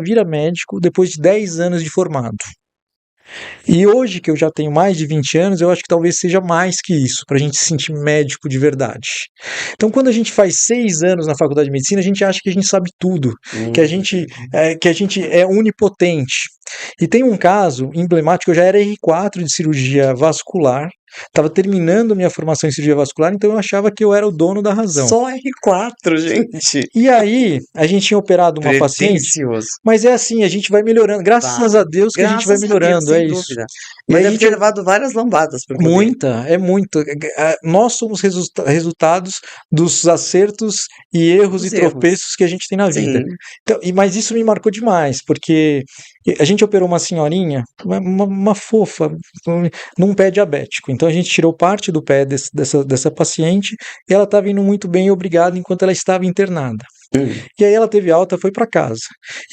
vira médico depois de 10 anos de formado. E hoje, que eu já tenho mais de 20 anos, eu acho que talvez seja mais que isso, para a gente se sentir médico de verdade. Então, quando a gente faz 6 anos na faculdade de medicina, a gente acha que a gente sabe tudo, que a gente é onipotente. E tem um caso emblemático, eu já era R4 de cirurgia vascular, estava terminando a minha formação em cirurgia vascular, então eu achava que eu era o dono da razão. Só R4, gente. E aí, a gente tinha operado uma paciente, Pretencioso. mas é assim, a gente vai melhorando. Graças Tá. a Deus que a gente vai Graças a Deus, melhorando, é sem isso. dúvida. E Mas a deve gente ter levado várias lambadas para poder. muita, é muito. Nós somos resultados dos acertos e erros Os e erros. tropeços que a gente tem na vida. Sim. Então, mas isso me marcou demais, porque a gente operou uma senhorinha, uma fofa, num pé diabético. Então a gente tirou parte do pé dessa paciente e ela estava indo muito bem, obrigada, enquanto ela estava internada. E aí ela teve alta, foi para casa.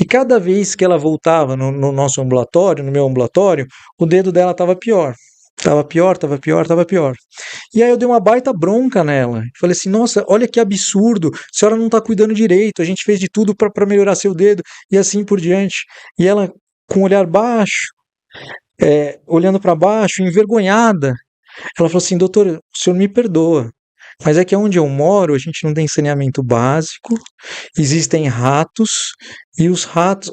E cada vez que ela voltava no nosso ambulatório, no meu ambulatório, o dedo dela estava pior. Tava pior, tava pior, tava pior. E aí eu dei uma baita bronca nela. Falei assim, nossa, olha que absurdo, a senhora não tá cuidando direito, a gente fez de tudo para melhorar seu dedo, e assim por diante. E ela, com o olhar baixo, olhando para baixo, envergonhada, ela falou assim, doutor, o senhor me perdoa, mas é que onde eu moro a gente não tem saneamento básico, existem ratos, e os ratos,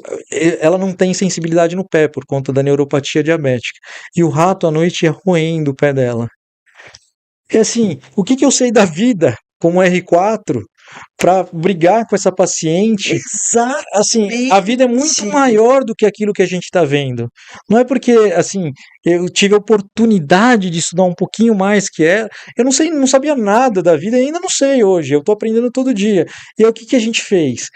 ela não tem sensibilidade no pé por conta da neuropatia diabética, e o rato à noite ia roendo o pé dela. E assim, o que eu sei da vida como R4 para brigar com essa paciente? Assim, a vida é muito Exatamente. maior do que aquilo que a gente está vendo. Não é porque, assim, eu tive a oportunidade de estudar um pouquinho mais que ela. Eu não sei, não sabia nada da vida e ainda não sei hoje. Eu estou aprendendo todo dia. E aí, o que a gente fez?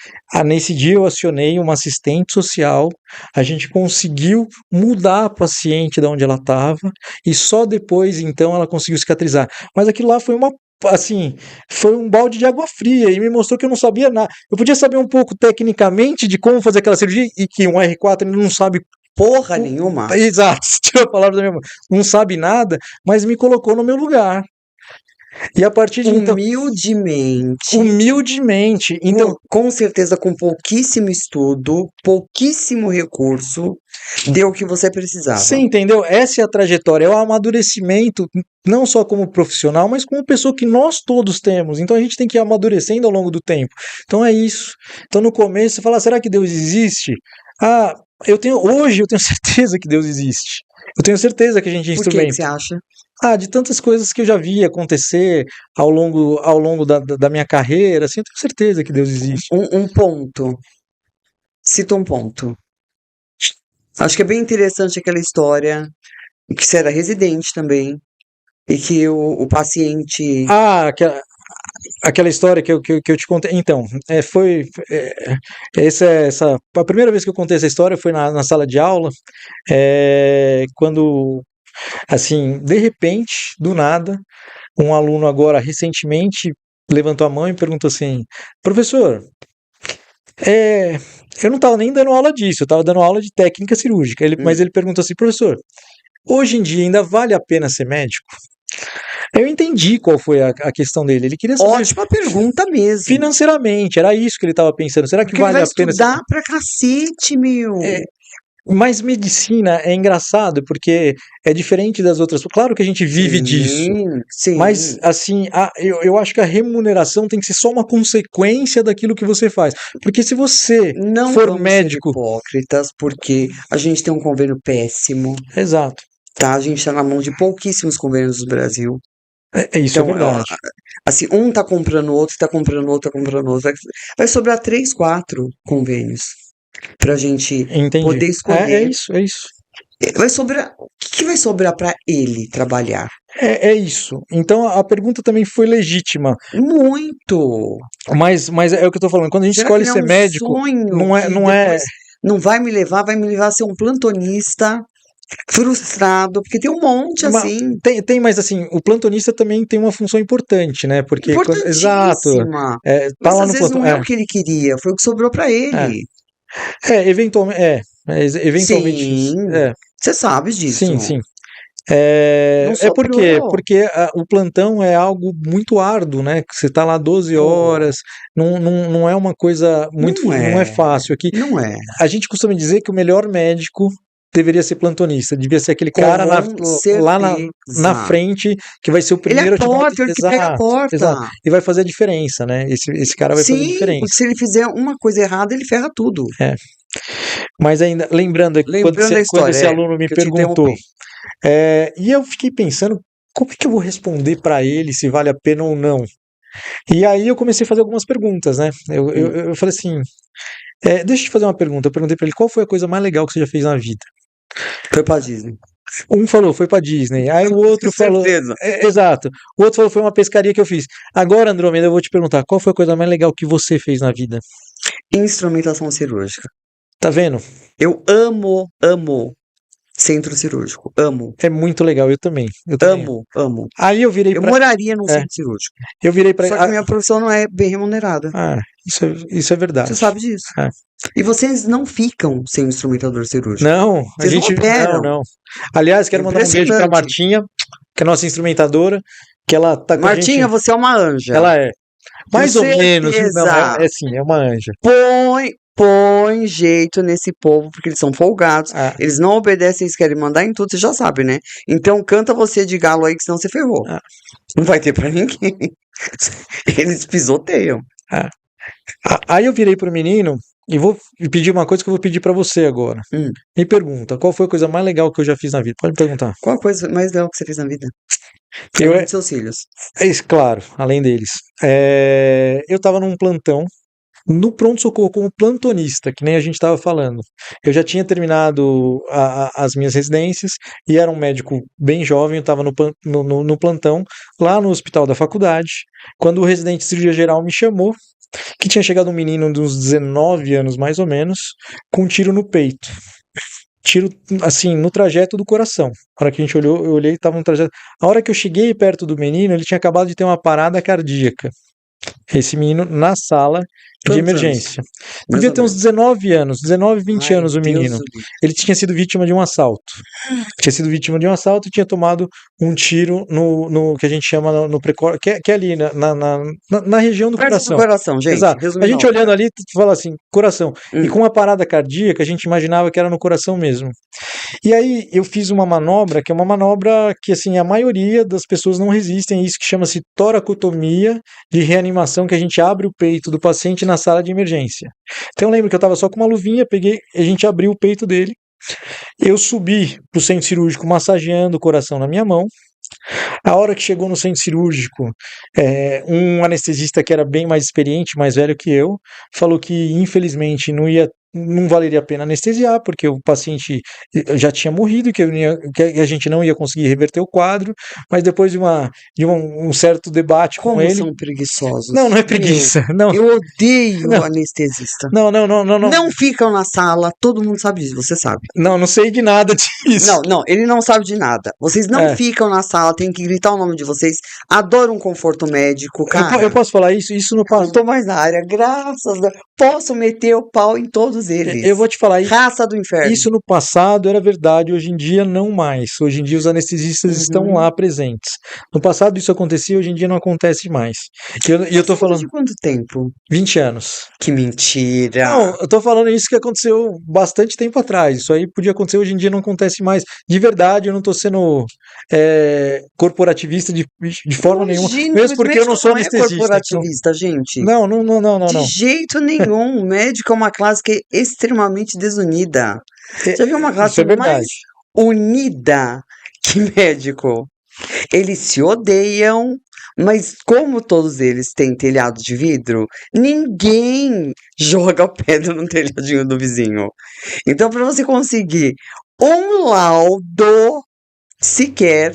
Nesse dia eu acionei uma assistente social. A gente conseguiu mudar a paciente de onde ela estava e só depois, então, ela conseguiu cicatrizar. Mas aquilo lá foi assim, foi um balde de água fria e me mostrou que eu não sabia nada. Eu podia saber um pouco tecnicamente de como fazer aquela cirurgia e que um R4 ele não sabe Porra nenhuma. exato, tirou a palavra da minha boca, não sabe nada, mas me colocou no meu lugar. E a partir de então, humildemente, então, com certeza com pouquíssimo estudo, pouquíssimo recurso, deu o que você precisava. você entendeu? Essa é a trajetória, é o amadurecimento, não só como profissional, mas como pessoa que nós todos temos. Então a gente tem que ir amadurecendo ao longo do tempo. Então é isso. Então no começo você fala, será que Deus existe? Hoje eu tenho certeza que Deus existe. Eu tenho certeza que a gente é Por que instrumento. você acha? De tantas coisas que eu já vi acontecer ao longo da minha carreira, assim, eu tenho certeza que Deus existe. Um ponto. Cita um ponto. Acho que é bem interessante aquela história que você era residente também e que o paciente... Aquela história que eu te contei. Então, a primeira vez que eu contei essa história foi na sala de aula, quando, assim, de repente, do nada, um aluno agora recentemente levantou a mão e perguntou assim, professor, eu não estava nem dando aula disso, eu estava dando aula de técnica cirúrgica, mas ele perguntou assim, professor, hoje em dia ainda vale a pena ser médico? Eu entendi qual foi a questão dele. Ele queria saber. Ótima pergunta mesmo. Financeiramente, era isso que ele estava pensando. Será que Porque vale ele vai a pena? Estudar pra cacete, meu. Mas medicina é engraçado porque é diferente das outras. Claro que a gente vive disso. Sim. Mas, assim, eu acho que a remuneração tem que ser só uma consequência daquilo que você faz. Porque se você não for vamos médico. Ser hipócritas, porque a gente tem um convênio péssimo. Exato. tá? A gente está na mão de pouquíssimos convênios do Brasil. Isso é Então, verdade. assim, um tá comprando outro, tá comprando outro, tá comprando outro. Vai sobrar 3, 4 convênios pra gente Entendi. poder É escolher. isso, é isso. Vai sobrar. O que vai sobrar pra ele trabalhar? É isso. Então a pergunta também foi legítima, Muito! mas é o que eu tô falando. Quando a gente Será que escolhe não é ser um médico, sonho não é, que não é. depois não vai me levar a ser um plantonista frustrado? Porque tem um monte assim, Tem, mas assim, o plantonista também tem uma função importante, né? Porque exato, importantíssima. tá Mas lá às no vezes plantão. não é o que ele queria, foi o que sobrou pra É, ele. eventualmente, eventualmente, Sim, é, você sabe sim, disso. sim. Não É por quê? sobrou. Porque o plantão é algo muito árduo, né? Que você tá lá 12 Pô, horas, não é uma coisa muito, não não é é, fácil aqui. não é. A gente costuma dizer que o melhor médico deveria ser plantonista, devia ser aquele cara Com lá na certeza. frente que vai ser o Ele é a primeiro a te dar uma. porta, ele que pega a Exato, exato. porta. E vai fazer a diferença, né? Esse cara vai fazer a Sim, porque diferença. se ele fizer uma coisa errada, ele ferra tudo. É. Mas ainda, lembrando aqui, Lembrando a quando esse história, aluno me que eu te perguntou, interrompi. e eu fiquei pensando, como é que eu vou responder para ele se vale a pena ou não? E aí eu comecei a fazer algumas perguntas, né? Hum, Eu falei assim, deixa eu te fazer uma pergunta. Eu perguntei para ele, qual foi a coisa mais legal que você já fez na vida? foi pra Disney. Um falou, foi pra Disney. Aí o Com outro falou, certeza. exato. O outro falou, foi uma pescaria que eu fiz. Agora, Andrômeda, eu vou te perguntar, qual foi a coisa mais legal que você fez na vida? Instrumentação cirúrgica. Tá vendo? Eu amo, amo centro cirúrgico. Amo, É muito legal, eu também. Eu também. amo, amo. Aí eu virei Eu pra. moraria num É, centro cirúrgico. eu virei pra. Só que minha profissão não é bem remunerada. Isso é Você verdade. sabe disso. É. E vocês não ficam sem um instrumentador cirúrgico. Não, a Vocês não gente. Não, operam. não. Aliás, É quero mandar um beijo pra impressionante. Martinha, que é a nossa instrumentadora, que ela tá com a gente. Martinha, você é uma anja. Ela é. Tenho Mais ou menos, viu? Não, certeza. é sim, é uma anja. Põe jeito nesse povo, porque eles são folgados. Ah, Eles não obedecem, eles querem mandar em tudo, você já sabe, né? Então canta você de galo aí, que senão você ferrou. ah, Não vai ter pra ninguém. Eles pisoteiam. ah. Aí eu virei pro menino e vou pedir uma coisa que eu vou pedir pra você agora. Hum. Me pergunta, qual foi a coisa mais legal que eu já fiz na vida? Pode me perguntar. Qual a coisa mais legal que você fez na vida? Eu, Além dos seus filhos. isso, claro, além deles. Eu tava num plantão, no pronto-socorro como plantonista, que nem a gente estava falando. Eu já tinha terminado as minhas residências e era um médico bem jovem, eu estava no plantão, lá no hospital da faculdade, quando o residente de cirurgia geral me chamou, que tinha chegado um menino de uns 19 anos mais ou menos, com um tiro no peito. Tiro, assim, no trajeto do coração. A hora que a gente olhou, eu olhei e estava no trajeto. A hora que eu cheguei perto do menino, ele tinha acabado de ter uma parada cardíaca. Esse menino na sala de Quantos anos? emergência. Mais Devia ou ter uns menos. 19 anos, 19, 20 Ai, anos o Deus menino. do livre. Ele tinha sido vítima de um assalto. Tinha sido vítima de um assalto e tinha tomado um tiro no que a gente chama no precor, que é ali na região do Perto do coração. coração, gente. Exato. A Resumindo a gente ópera. olhando ali, tu fala assim, coração. E Hum. com uma parada cardíaca, a gente imaginava que era no coração mesmo. E aí eu fiz uma manobra, que é uma manobra que assim a maioria das pessoas não resistem a isso, que chama-se toracotomia de reanimação, que a gente abre o peito do paciente na sala de emergência. Então eu lembro que eu estava só com uma luvinha, peguei, a gente abriu o peito dele, eu subi pro centro cirúrgico massageando o coração na minha mão. A hora que chegou no centro cirúrgico, um anestesista que era bem mais experiente, mais velho que eu, falou que infelizmente não valeria a pena anestesiar, porque o paciente já tinha morrido, que a gente não ia conseguir reverter o quadro, mas depois de um certo debate com Como ele. são preguiçosos. Não é preguiça. Não, Eu odeio não, anestesista. não. Não ficam na sala, todo mundo sabe disso, você sabe. Não sei de nada disso. Não, ele não sabe de nada. Vocês não É. ficam na sala, tem que gritar o nome de vocês. Adoro um conforto médico, cara. Eu posso falar isso? Isso no Não passado. tô mais na área, graças a Deus. Posso meter o pau em todos eles. Eu vou te falar, Raça do inferno. isso no passado era verdade, hoje em dia não mais. Hoje em dia os anestesistas estão lá presentes. No passado isso acontecia, hoje em dia não acontece mais. E eu tô falando De quanto tempo? 20 anos. Que mentira. Não, eu tô falando isso que aconteceu bastante tempo atrás. Isso aí podia acontecer, hoje em dia não acontece mais. De verdade, eu não tô sendo corporativista de forma nenhuma. Imagina, Mesmo mas porque eu não médico sou não é anestesista. Então. corporativista, gente. Não. De jeito nenhum. O médico é uma classe que é extremamente desunida. Já viu uma Isso classe é verdade. mais unida médico. Eles se odeiam, mas como todos eles têm telhado de vidro, ninguém joga pedra no telhadinho do vizinho. Então, para você conseguir um laudo sequer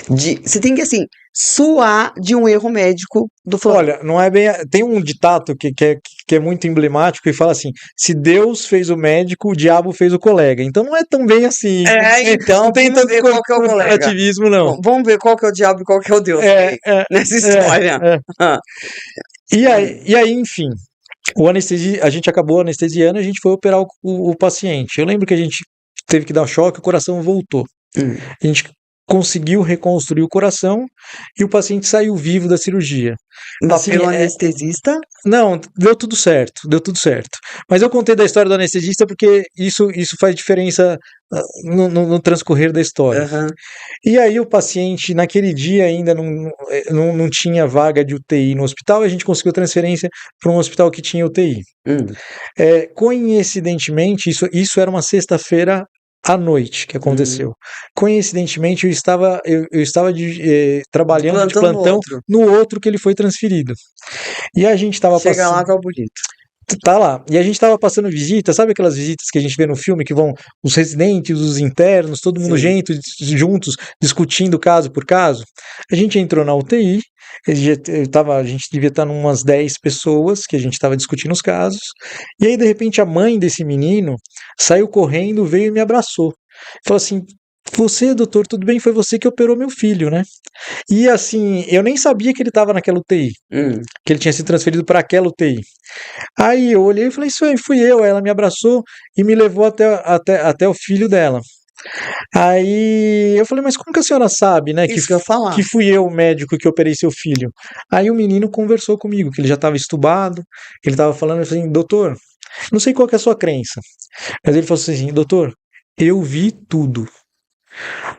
você tem que, assim, suar de um erro médico do fulano. Olha, não é bem. Tem um ditado que é muito emblemático e fala assim: se Deus fez o médico, o diabo fez o colega. Então não é tão bem assim. Então Não tem vamos tanto ver qual que é o colega. corporativismo, não. Vamos ver qual que é o diabo e qual que é o Deus É, aí, é, nessa é, história. é. E aí, enfim, a gente acabou anestesiando e a gente foi operar o paciente. Eu lembro que a gente teve que dar um choque, o coração voltou. Hum. A gente conseguiu reconstruir o coração e o paciente saiu vivo da cirurgia. Mas Assim, pelo anestesista, não, deu tudo certo, deu tudo certo. Mas eu contei da história do anestesista porque isso faz diferença no transcorrer da história. aham, E aí o paciente, naquele dia ainda não tinha vaga de UTI no hospital, e a gente conseguiu transferência para um hospital que tinha UTI. Coincidentemente, isso era uma sexta-feira à noite que aconteceu. Coincidentemente, eu estava trabalhando de plantão no plantão outro. no outro que ele foi transferido. E a gente estava Chega passando. lá, tá o bonito. Tá lá. E a gente estava passando visita, sabe aquelas visitas que a gente vê no filme que vão os residentes, os internos, todo mundo Sim. juntos, discutindo caso por caso? A gente entrou na UTI, a gente devia estar umas 10 pessoas que a gente estava discutindo os casos, e aí de repente a mãe desse menino saiu correndo, veio e me abraçou. Falou assim: você, doutor, tudo bem? Foi você que operou meu filho, né? E assim, eu nem sabia que ele estava naquela UTI, que ele tinha sido transferido para aquela UTI. Aí eu olhei e falei: isso aí, fui eu. Aí ela me abraçou e me levou até o filho dela. Aí eu falei: mas como que a senhora sabe, né, Isso que eu ia falar. que fui eu o médico que operei seu filho? Aí o menino conversou comigo, que ele já estava estubado, ele estava falando assim: doutor, não sei qual que é a sua crença, mas ele falou assim: doutor, eu vi tudo.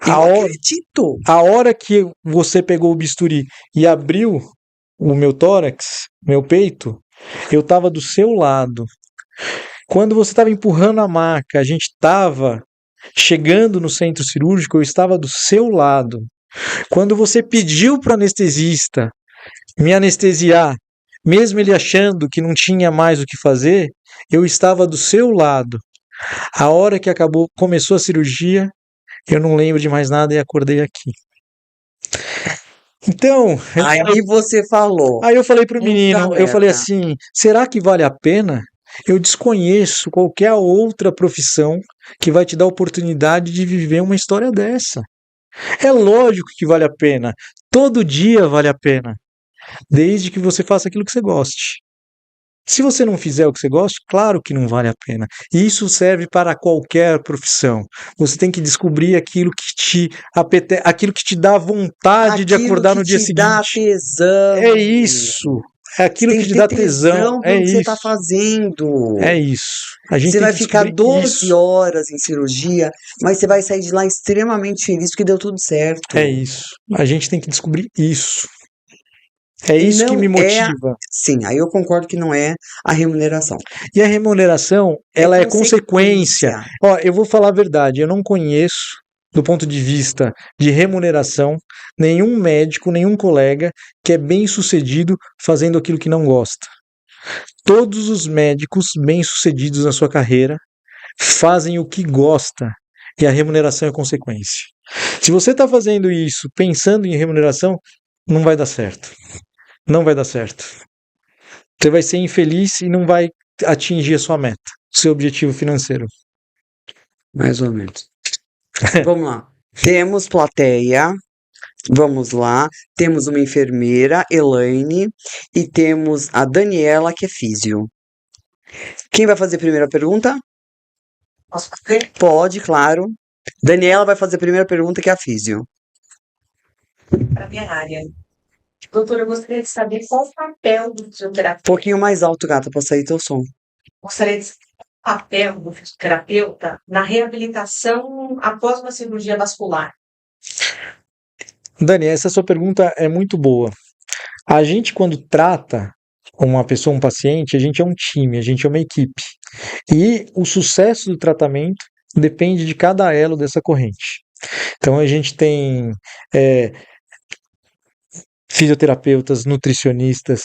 Eu acredito. A hora que você pegou o bisturi e abriu o meu tórax, meu peito, eu estava do seu lado. Quando você estava empurrando a maca, a gente estava chegando no centro cirúrgico, eu estava do seu lado. Quando você pediu para o anestesista me anestesiar, mesmo ele achando que não tinha mais o que fazer, eu estava do seu lado. A hora que começou a cirurgia, eu não lembro de mais nada e acordei aqui. Então, Aí você falou. aí eu falei pro menino, eu Galera. falei assim: será que vale a pena? Eu desconheço qualquer outra profissão que vai te dar a oportunidade de viver uma história dessa. É lógico que vale a pena. Todo dia vale a pena. Desde que você faça aquilo que você goste. Se você não fizer o que você gosta, claro que não vale a pena. E isso serve para qualquer profissão. Você tem que descobrir aquilo que aquilo que te dá vontade de Aquilo acordar que no dia te dá seguinte. tesão. É isso. É aquilo Tem que que te ter dá tesão. É pelo que você tá isso. fazendo. É isso. A gente Você tem vai que ficar descobrir 12 isso. horas em cirurgia, mas você vai sair de lá extremamente feliz porque deu tudo certo. É isso. A gente tem que descobrir isso. É E isso que não me é, motiva. sim, aí eu concordo que não é a remuneração. E a remuneração, ela é consequência. consequência. Ó, eu vou falar a verdade, eu não conheço, do ponto de vista de remuneração, nenhum médico, nenhum colega que é bem-sucedido fazendo aquilo que não gosta. Todos os médicos bem-sucedidos na sua carreira fazem o que gosta e a remuneração é consequência. Se você está fazendo isso pensando em remuneração, não vai dar certo. Não vai dar certo. Você vai ser infeliz e não vai atingir a sua meta, seu objetivo financeiro. Mais ou menos. Vamos lá. Temos plateia. Vamos lá. Temos uma enfermeira, Elaine, e temos a Daniela, que é físio. Quem vai fazer a primeira pergunta? Posso fazer? Pode, claro. Daniela vai fazer a primeira pergunta, que é a físio. Para a minha área. Doutora, eu gostaria de saber qual o papel do Um fisioterapeuta. pouquinho mais alto, gata, pra sair teu som. Gostaria de saber o papel do fisioterapeuta na reabilitação após uma cirurgia vascular. Dani, essa sua pergunta é muito boa. A gente, quando trata uma pessoa, um paciente, a gente é um time, a gente é uma equipe. E o sucesso do tratamento depende de cada elo dessa corrente. Então a gente tem fisioterapeutas, nutricionistas,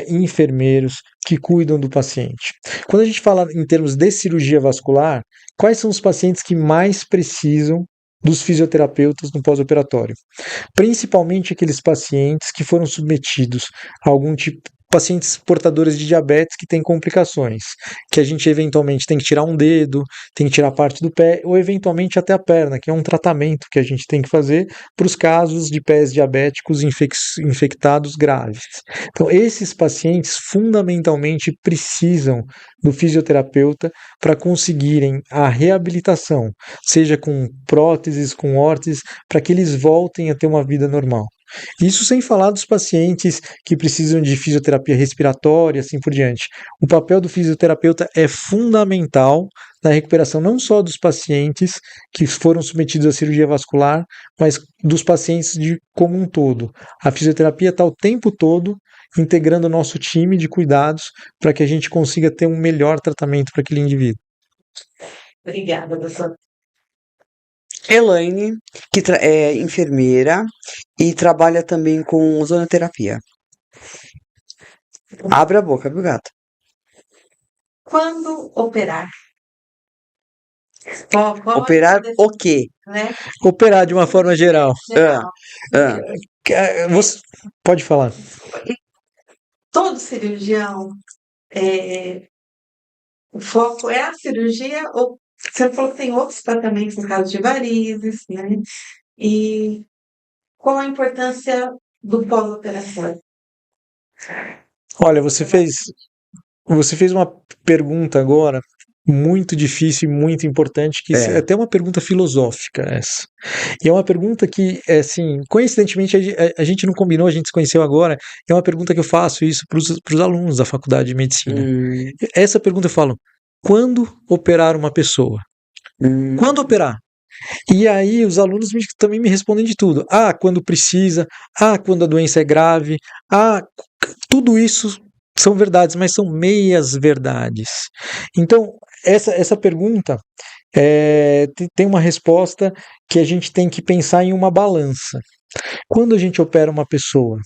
enfermeiros que cuidam do paciente. Quando a gente fala em termos de cirurgia vascular, quais são os pacientes que mais precisam dos fisioterapeutas no pós-operatório? Principalmente aqueles pacientes que foram submetidos a algum tipo pacientes portadores de diabetes que têm complicações, que a gente eventualmente tem que tirar um dedo, tem que tirar parte do pé, ou eventualmente até a perna, que é um tratamento que a gente tem que fazer para os casos de pés diabéticos infectados graves. Então, esses pacientes fundamentalmente precisam do fisioterapeuta para conseguirem a reabilitação, seja com próteses, com órteses, para que eles voltem a ter uma vida normal. Isso sem falar dos pacientes que precisam de fisioterapia respiratória, assim por diante. O papel do fisioterapeuta é fundamental na recuperação não só dos pacientes que foram submetidos à cirurgia vascular, mas dos pacientes como um todo. A fisioterapia está o tempo todo integrando o nosso time de cuidados para que a gente consiga ter um melhor tratamento para aquele indivíduo. Obrigada, doutor. Elaine, que é enfermeira e trabalha também com ozonoterapia. Abre a boca, viu, gato? Quando operar? Operar o quê? Né? Operar de uma forma geral. Você pode falar. Todo cirurgião, o foco é a cirurgia, ou você falou que tem outros tratamentos no caso de varizes, né? E qual a importância do pós-operatório? Olha, você fez uma pergunta agora muito difícil e muito importante, que é até uma pergunta filosófica essa. E é uma pergunta que, assim, coincidentemente a gente não combinou, a gente se conheceu agora, é uma pergunta que eu faço isso para os alunos da faculdade de medicina. Essa pergunta eu falo, quando operar uma pessoa? Quando operar? E aí os alunos também me respondem de tudo. Quando precisa, quando a doença é grave, tudo isso são verdades, mas são meias verdades. Então, essa pergunta tem uma resposta que a gente tem que pensar em uma balança. Quando a gente opera uma pessoa?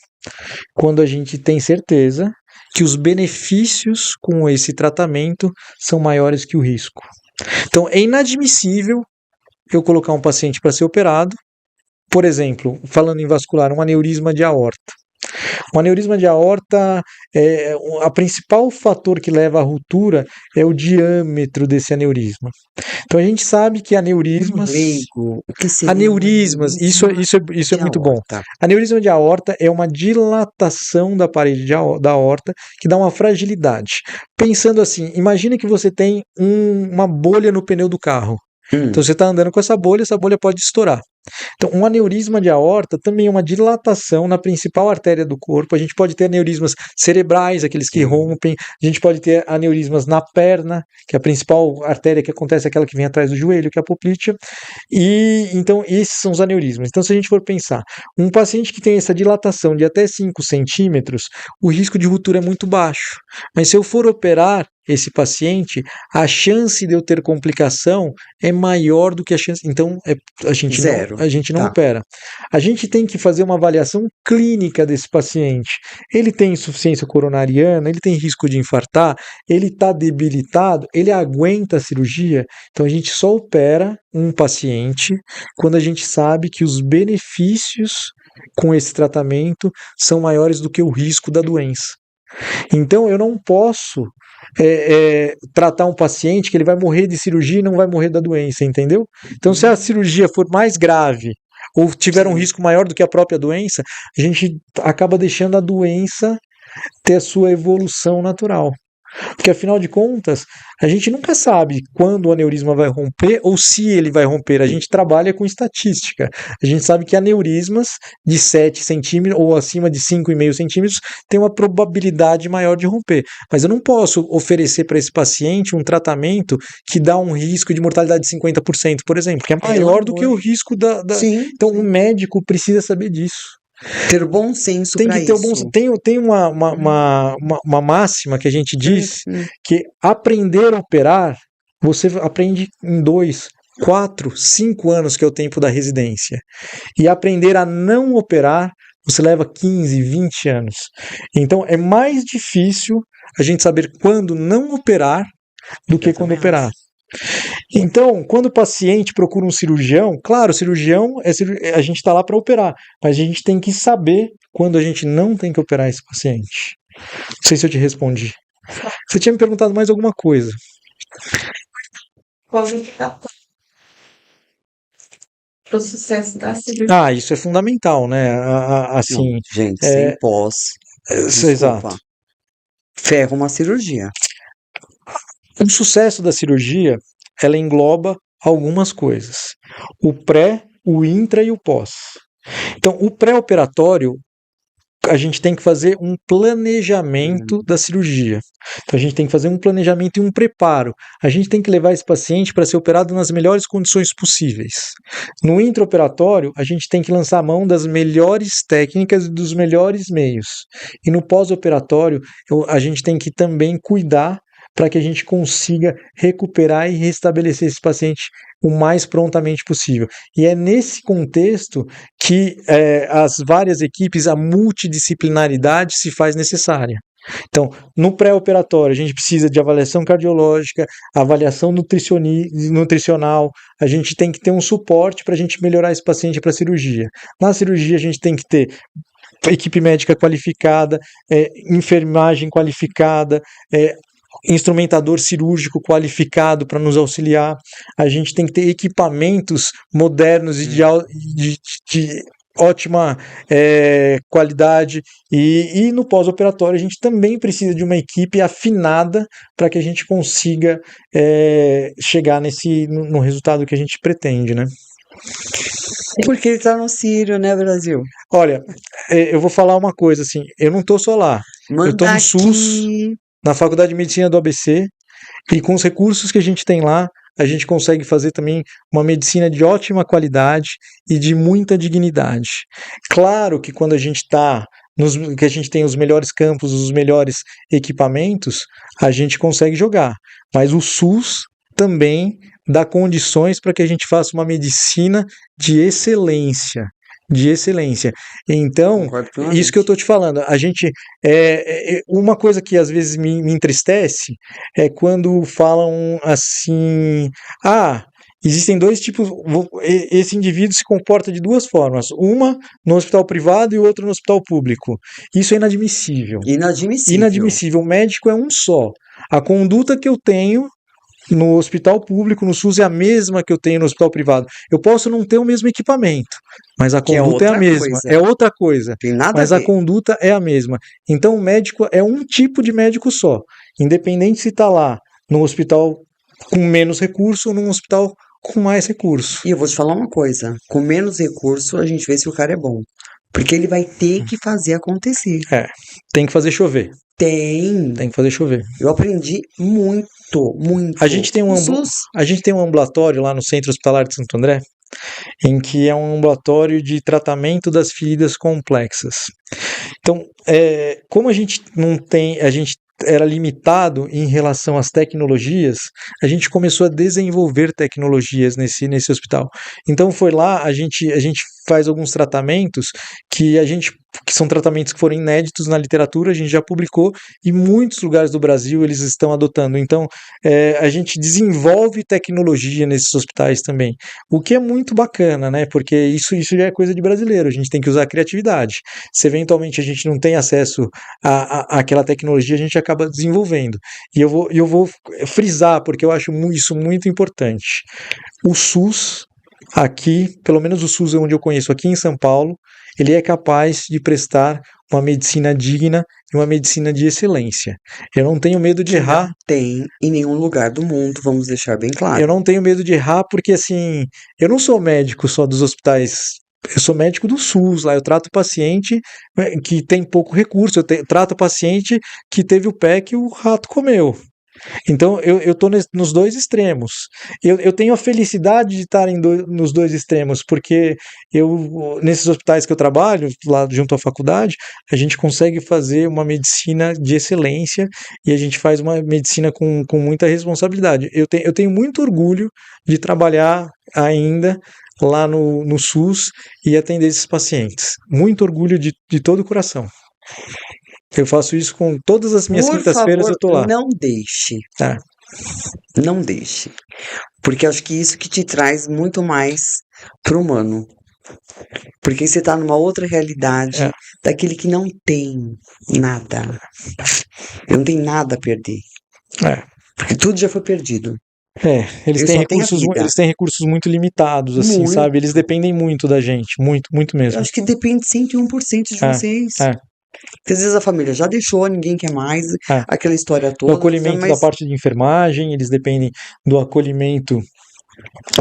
Quando a gente tem certeza que os benefícios com esse tratamento são maiores que o risco. Então, é inadmissível eu colocar um paciente para ser operado, por exemplo, falando em vascular, um aneurisma de aorta. Um aneurisma de aorta, o principal fator que leva à ruptura é o diâmetro desse aneurisma. Então a gente sabe que aneurismas, isso é muito bom. Aneurisma de aorta é uma dilatação da parede da aorta que dá uma fragilidade. Pensando assim, imagine que você tem uma bolha no pneu do carro. Então você está andando com essa bolha pode estourar. Então, um aneurisma de aorta também é uma dilatação na principal artéria do corpo. A gente pode ter aneurismas cerebrais, aqueles que rompem. A gente pode ter aneurismas na perna, que é a principal artéria que acontece, aquela que vem atrás do joelho, que é a poplítea. E então, esses são os aneurismas. Então, se a gente for pensar, um paciente que tem essa dilatação de até 5 centímetros, o risco de ruptura é muito baixo. Mas se eu for operar esse paciente, a chance de eu ter complicação é maior do que a chance. Então, a gente não opera. A gente tem que fazer uma avaliação clínica desse paciente. Ele tem insuficiência coronariana, ele tem risco de infartar, ele está debilitado, ele aguenta a cirurgia. Então, a gente só opera um paciente quando a gente sabe que os benefícios com esse tratamento são maiores do que o risco da doença. Então, eu não posso tratar um paciente que ele vai morrer de cirurgia e não vai morrer da doença, entendeu? Então, se a cirurgia for mais grave ou tiver um risco maior do que a própria doença, a gente acaba deixando a doença ter a sua evolução natural. Porque, afinal de contas, a gente nunca sabe quando o aneurisma vai romper ou se ele vai romper. A gente trabalha com estatística. A gente sabe que aneurismas de 7 centímetros ou acima de 5,5 centímetros têm uma probabilidade maior de romper. Mas eu não posso oferecer para esse paciente um tratamento que dá um risco de mortalidade de 50%, por exemplo, que é maior do que o risco da... Então, o médico precisa saber disso. Ter bom senso para isso. Tem uma máxima que a gente diz que aprender a operar, você aprende em 2 4, 5 anos, que é o tempo da residência. E aprender a não operar, você leva 15, 20 anos. Então é mais difícil a gente saber quando não operar do que quando operar. Então, quando o paciente procura um cirurgião, claro, o cirurgião, a gente está lá para operar, mas a gente tem que saber quando a gente não tem que operar esse paciente. Não sei se eu te respondi. Você tinha me perguntado mais alguma coisa. Qual para o sucesso da cirurgia? Isso é fundamental, né? Assim, Não, gente, sem pós, desculpa, exato. ferra uma cirurgia. O sucesso da cirurgia, ela engloba algumas coisas. O pré, o intra e o pós. Então, o pré-operatório, a gente tem que fazer um planejamento da cirurgia. Então, a gente tem que fazer um planejamento e um preparo. A gente tem que levar esse paciente para ser operado nas melhores condições possíveis. No intraoperatório, a gente tem que lançar a mão das melhores técnicas e dos melhores meios. E no pós-operatório, a gente tem que também cuidar para que a gente consiga recuperar e restabelecer esse paciente o mais prontamente possível. E é nesse contexto que as várias equipes, a multidisciplinaridade se faz necessária. Então, no pré-operatório, a gente precisa de avaliação cardiológica, avaliação nutricional, a gente tem que ter um suporte para a gente melhorar esse paciente para a cirurgia. Na cirurgia, a gente tem que ter equipe médica qualificada, enfermagem qualificada, instrumentador cirúrgico qualificado para nos auxiliar, a gente tem que ter equipamentos modernos e de ótima qualidade, e no pós-operatório a gente também precisa de uma equipe afinada para que a gente consiga chegar no resultado que a gente pretende, né? Porque ele tá no Sírio, né, Brasil? Olha, eu vou falar uma coisa assim, eu não tô só lá, eu tô no SUS, na Faculdade de Medicina do ABC, e com os recursos que a gente tem lá, a gente consegue fazer também uma medicina de ótima qualidade e de muita dignidade. Claro que quando a gente que a gente tem os melhores campos, os melhores equipamentos, a gente consegue jogar. Mas o SUS também dá condições para que a gente faça uma medicina de excelência. De excelência. Então, isso que eu estou te falando, a gente uma coisa que às vezes me entristece é quando falam assim, existem dois tipos, esse indivíduo se comporta de duas formas, uma no hospital privado e outra no hospital público. Isso é inadmissível. Inadmissível. O médico é um só. A conduta que eu tenho no hospital público, no SUS, é a mesma que eu tenho no hospital privado. Eu posso não ter o mesmo equipamento, mas a conduta é a mesma. É outra coisa. Tem nada mas a conduta é a mesma. Então o médico é um tipo de médico só. Independente se está lá no hospital com menos recurso ou num hospital com mais recurso. E eu vou te falar uma coisa. Com menos recurso, a gente vê se o cara é bom. Porque ele vai ter que fazer acontecer. Tem que fazer chover. Tem que fazer chover. Eu aprendi muito. A gente tem um ambulatório lá no Centro Hospitalar de Santo André, em que é um ambulatório de tratamento das feridas complexas. Então, como a gente não tem, a gente era limitado em relação às tecnologias, a gente começou a desenvolver tecnologias nesse hospital. Então foi lá, a gente faz alguns tratamentos que são tratamentos que foram inéditos na literatura, a gente já publicou, e muitos lugares do Brasil eles estão adotando. Então a gente desenvolve tecnologia nesses hospitais também, o que é muito bacana, né? Porque isso já é coisa de brasileiro, a gente tem que usar a criatividade. Se eventualmente a gente não tem acesso àquela tecnologia, a gente acaba desenvolvendo. E eu vou frisar, porque eu acho isso muito importante. O SUS, aqui, pelo menos o SUS onde eu conheço, aqui em São Paulo, ele é capaz de prestar uma medicina digna e uma medicina de excelência. Eu não tenho medo de errar. Não tem em nenhum lugar do mundo, vamos deixar bem claro. Eu não tenho medo de errar porque, assim, eu não sou médico só dos hospitais. Eu sou médico do SUS, lá eu trato paciente que tem pouco recurso, eu trato paciente que teve o pé que o rato comeu. Então, eu tô nos dois extremos. Eu tenho a felicidade de estar nos dois extremos, porque nesses hospitais que eu trabalho, lá junto à faculdade, a gente consegue fazer uma medicina de excelência e a gente faz uma medicina com muita responsabilidade. Eu tenho muito orgulho de trabalhar ainda lá no SUS e atender esses pacientes. Muito orgulho de todo o coração. Eu faço isso com todas as minhas Por quintas-feiras, favor, eu tô lá. não deixe. Tá. Não deixe. Porque acho que isso que te traz muito mais pro humano. Porque você tá numa outra realidade É. daquele que não tem nada. Não tem nada a perder. É. Porque tudo já foi perdido. Eles Eu têm só tenho a vida. eles têm recursos muito limitados, assim, Muito. sabe? Eles dependem muito da gente, muito, muito Eu mesmo. acho que depende 101% de É, vocês. é. Porque às vezes a família já deixou, ninguém quer mais, É. aquela história Do toda. acolhimento da Mas parte de enfermagem, eles dependem do acolhimento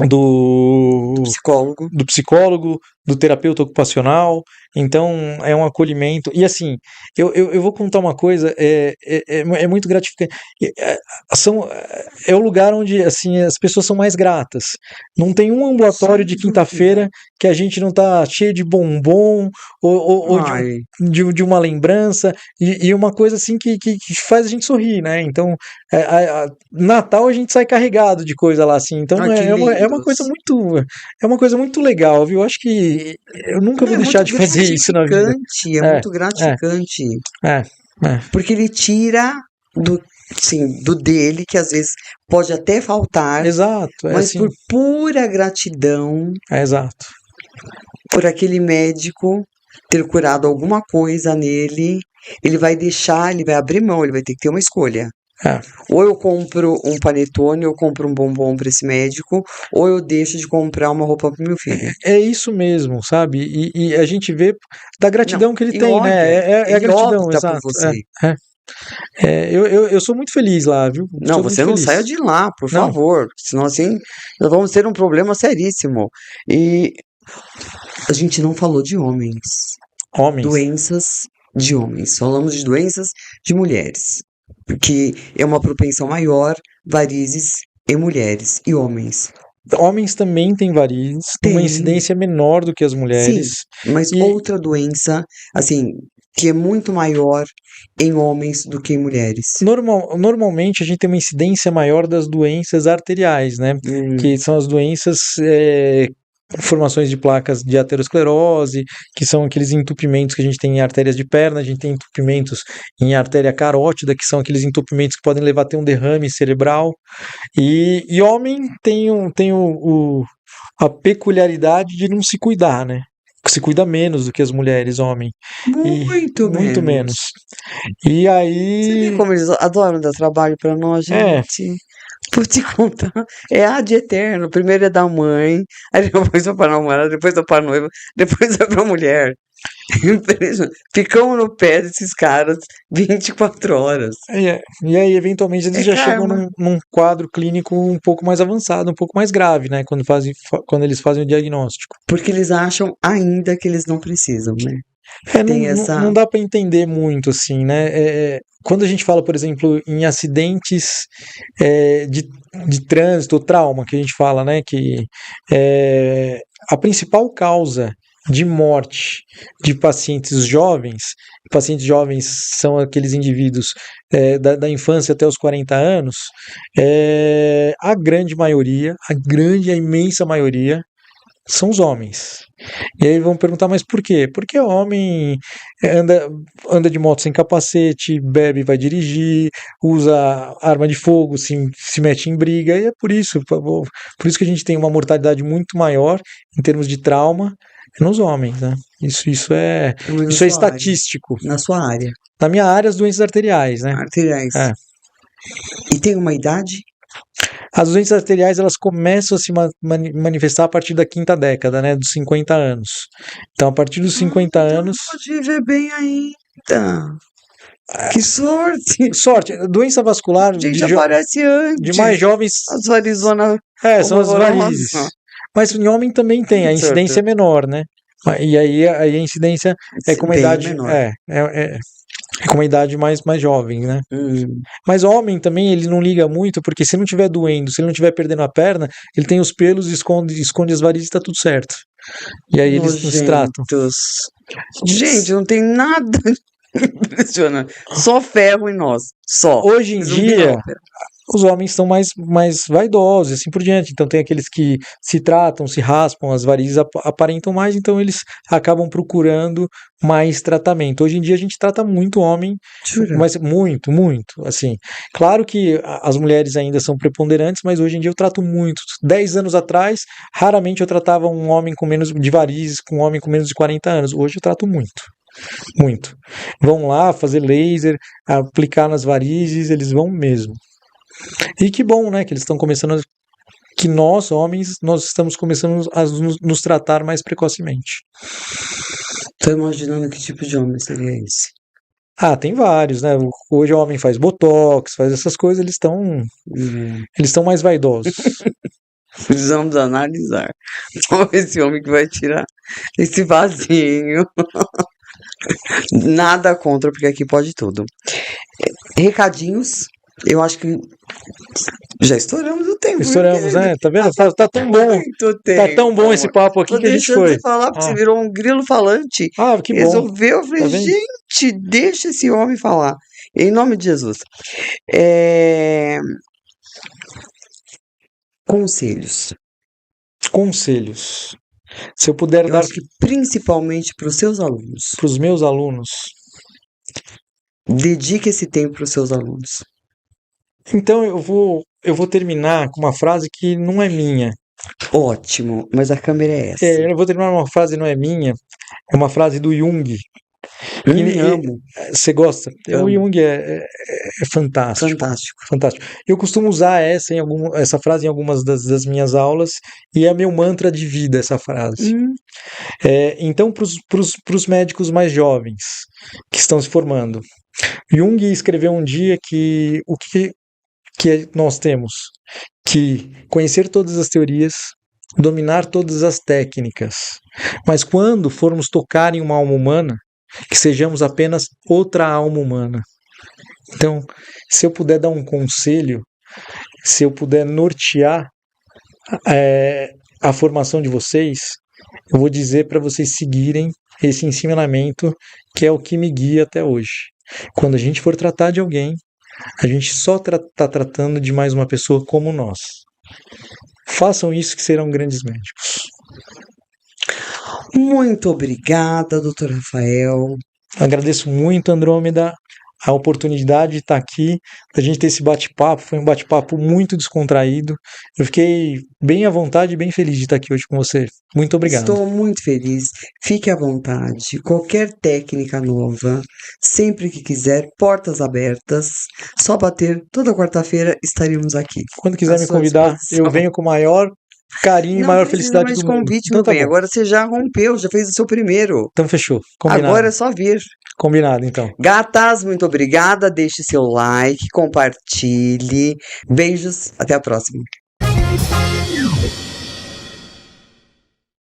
do psicólogo. do psicólogo, do terapeuta ocupacional, então é um acolhimento. E assim, eu vou contar uma coisa, é muito gratificante. É o lugar onde assim, as pessoas são mais gratas. Não tem um ambulatório de Sem quinta-feira que a gente não tá cheio de bombom ou Ai, de uma lembrança e uma coisa assim que faz a gente sorrir, né? Então, Natal a gente sai carregado de coisa lá assim. Então que é uma lindos. coisa muito legal, viu? Eu acho que eu nunca vou É deixar muito de fazer isso na vida. gratificante, é É, muito gratificante. é, é. Porque ele tira do dele, que às vezes pode até faltar, Exato, é mas assim, por pura gratidão exato. por aquele médico ter curado alguma coisa nele, ele vai abrir mão, ele vai ter que ter uma escolha. É. Ou eu compro um panetone, ou eu compro um bombom para esse médico, ou eu deixo de comprar uma roupa para meu filho. É isso mesmo, sabe? E a gente vê da gratidão Não, que ele e tem, né? olha, É a ele gratidão, opta por exato. você. Eu sou muito feliz lá, viu? Não, Sou muito você não feliz. saia de lá, por Não, favor, senão assim nós vamos ter um problema seríssimo. E a gente não falou de homens, homens. doenças de homens, falamos de doenças de mulheres, porque é uma propensão maior, varizes em mulheres e homens. Homens também têm varizes, uma Tem, incidência menor do que as sim, mulheres. mas E outra doença, assim, que é muito maior em homens do que em mulheres. normalmente a gente tem uma incidência maior das doenças arteriais, né? Que são as doenças formações de placas de aterosclerose, que são aqueles entupimentos que a gente tem em artérias de perna, a gente tem entupimentos em artéria carótida, que são aqueles entupimentos que podem levar a ter um derrame cerebral. E homem tem a peculiaridade de não se cuidar, né? Se cuida menos do que as mulheres, homem. Muito Muito menos. menos. E Você aí. vê como eles adoram dar trabalho pra nós, gente? Vou te contar. É a de eterno. Primeiro é da mãe, aí depois é pra namorada, depois é pra noiva, depois é pra mulher. Impressionante. Ficamos no pé desses caras 24 horas. E aí, eventualmente, eles É já chegam karma. num quadro clínico um pouco mais avançado, um pouco mais grave, né? Quando eles fazem o diagnóstico. Porque eles acham ainda que eles não precisam, né? Tem essa. Não dá para entender muito, assim, né? Quando a gente fala, por exemplo, em acidentes de trânsito, ou trauma, que a gente fala, né? Que a principal causa de morte de pacientes jovens são aqueles indivíduos da infância até os 40 anos, a grande maioria, a imensa maioria, são os homens. E aí vão perguntar, mas por quê? Porque o homem anda de moto sem capacete, bebe e vai dirigir, usa arma de fogo, se mete em briga, e é por isso que a gente tem uma mortalidade muito maior em termos de trauma nos homens, né? Isso é Na isso é sua área. estatístico. Na sua área. Na minha área, as doenças arteriais, né? Arteriais. É. E tem uma idade? As doenças arteriais, elas começam a se manifestar a partir da quinta década, né, dos 50 anos. Então, a partir dos 50 anos... Pode viver bem ainda. Que sorte! Sorte, doença vascular A gente aparece antes. de mais jovens... As varizonas. são as horrorosas. varizes. Mas em homem também tem, a incidência é menor, né? E aí a incidência é com uma Bem idade... menor. É com uma idade mais jovem, né? Mas homem também, ele não liga muito, porque se não tiver doendo, se ele não tiver perdendo a perna, ele tem os pelos, esconde as varizes e tá tudo certo. E aí eles nos tratam. Nojentos. Gente, não tem nada impressionante. Só ferro em nós. Só. Hoje em Eles não têm dia, ópera. os homens são mais vaidosos e assim por diante. Então tem aqueles que se tratam, se raspam, as varizes aparentam mais, então eles acabam procurando mais tratamento. Hoje em dia a gente trata muito homem, Jura? mas muito, assim. Claro que as mulheres ainda são preponderantes, mas hoje em dia eu trato muito. 10 anos atrás, raramente eu tratava um homem com menos de varizes, com um homem com menos de 40 anos. Hoje eu trato muito. Muito. Vão lá fazer laser, aplicar nas varizes, eles vão mesmo. E que bom, né, que eles estão começando, que nós, homens, nós estamos começando a nos tratar mais precocemente. Tô imaginando que tipo de homem seria esse. Ah, tem vários, né? Hoje o homem faz botox, faz essas coisas, eles estão mais vaidosos. Precisamos analisar. Qual é esse homem que vai tirar esse vasinho? Nada contra, porque aqui pode tudo. Recadinhos. Eu acho que já estouramos o tempo. Estouramos, né? né? Tá vendo? Tá tão bom. Muito Tá tão bom tempo. esse papo aqui Tô que a gente deixando foi. você falar, porque Ah. você virou um grilo falante. Ah, que bom. Resolveu. Eu falei, Tá vendo? gente, deixa esse homem falar. Em nome de Jesus. Conselhos. Conselhos. Se eu puder Eu dar acho que principalmente para os seus alunos. para os meus alunos. Dedique esse tempo para os seus alunos. Então eu vou terminar com uma frase que não é minha. Ótimo, mas a câmera é essa. Eu vou terminar uma frase que não é minha. É uma frase do Jung. Amo. Você gosta? Amo. O Jung é fantástico. Fantástico. Fantástico. Eu costumo usar essa frase em algumas das minhas aulas e é meu mantra de vida essa frase. Então, para os médicos mais jovens que estão se formando, Jung escreveu um dia que o que nós temos que conhecer todas as teorias, dominar todas as técnicas, mas quando formos tocar em uma alma humana, que sejamos apenas outra alma humana. Então, se eu puder dar um conselho, se eu puder nortear a formação de vocês, eu vou dizer para vocês seguirem esse ensinamento que é o que me guia até hoje. Quando a gente for tratar de alguém, a gente só está tratando de mais uma pessoa como nós. Façam isso que serão grandes médicos. Muito obrigada, doutor Rafael. Agradeço muito, Andrômeda, a oportunidade de estar aqui, da gente ter esse bate-papo. Foi um bate-papo muito descontraído. Eu fiquei bem à vontade e bem feliz de estar aqui hoje com você. Muito obrigado. Estou muito feliz. Fique à vontade. Qualquer técnica nova, sempre que quiser, portas abertas. Só bater. Toda quarta-feira estaremos aqui. Quando quiser à me sua convidar, disposição. eu venho com o maior carinho e Não maior precisa felicidade mais do de mundo. convite, Então meu tá bem. bom. Agora você já rompeu, já fez o seu primeiro. Então fechou. Combinado. Agora é só vir. Combinado, então. Gatas, muito obrigada. Deixe seu like, compartilhe. Beijos, até a próxima.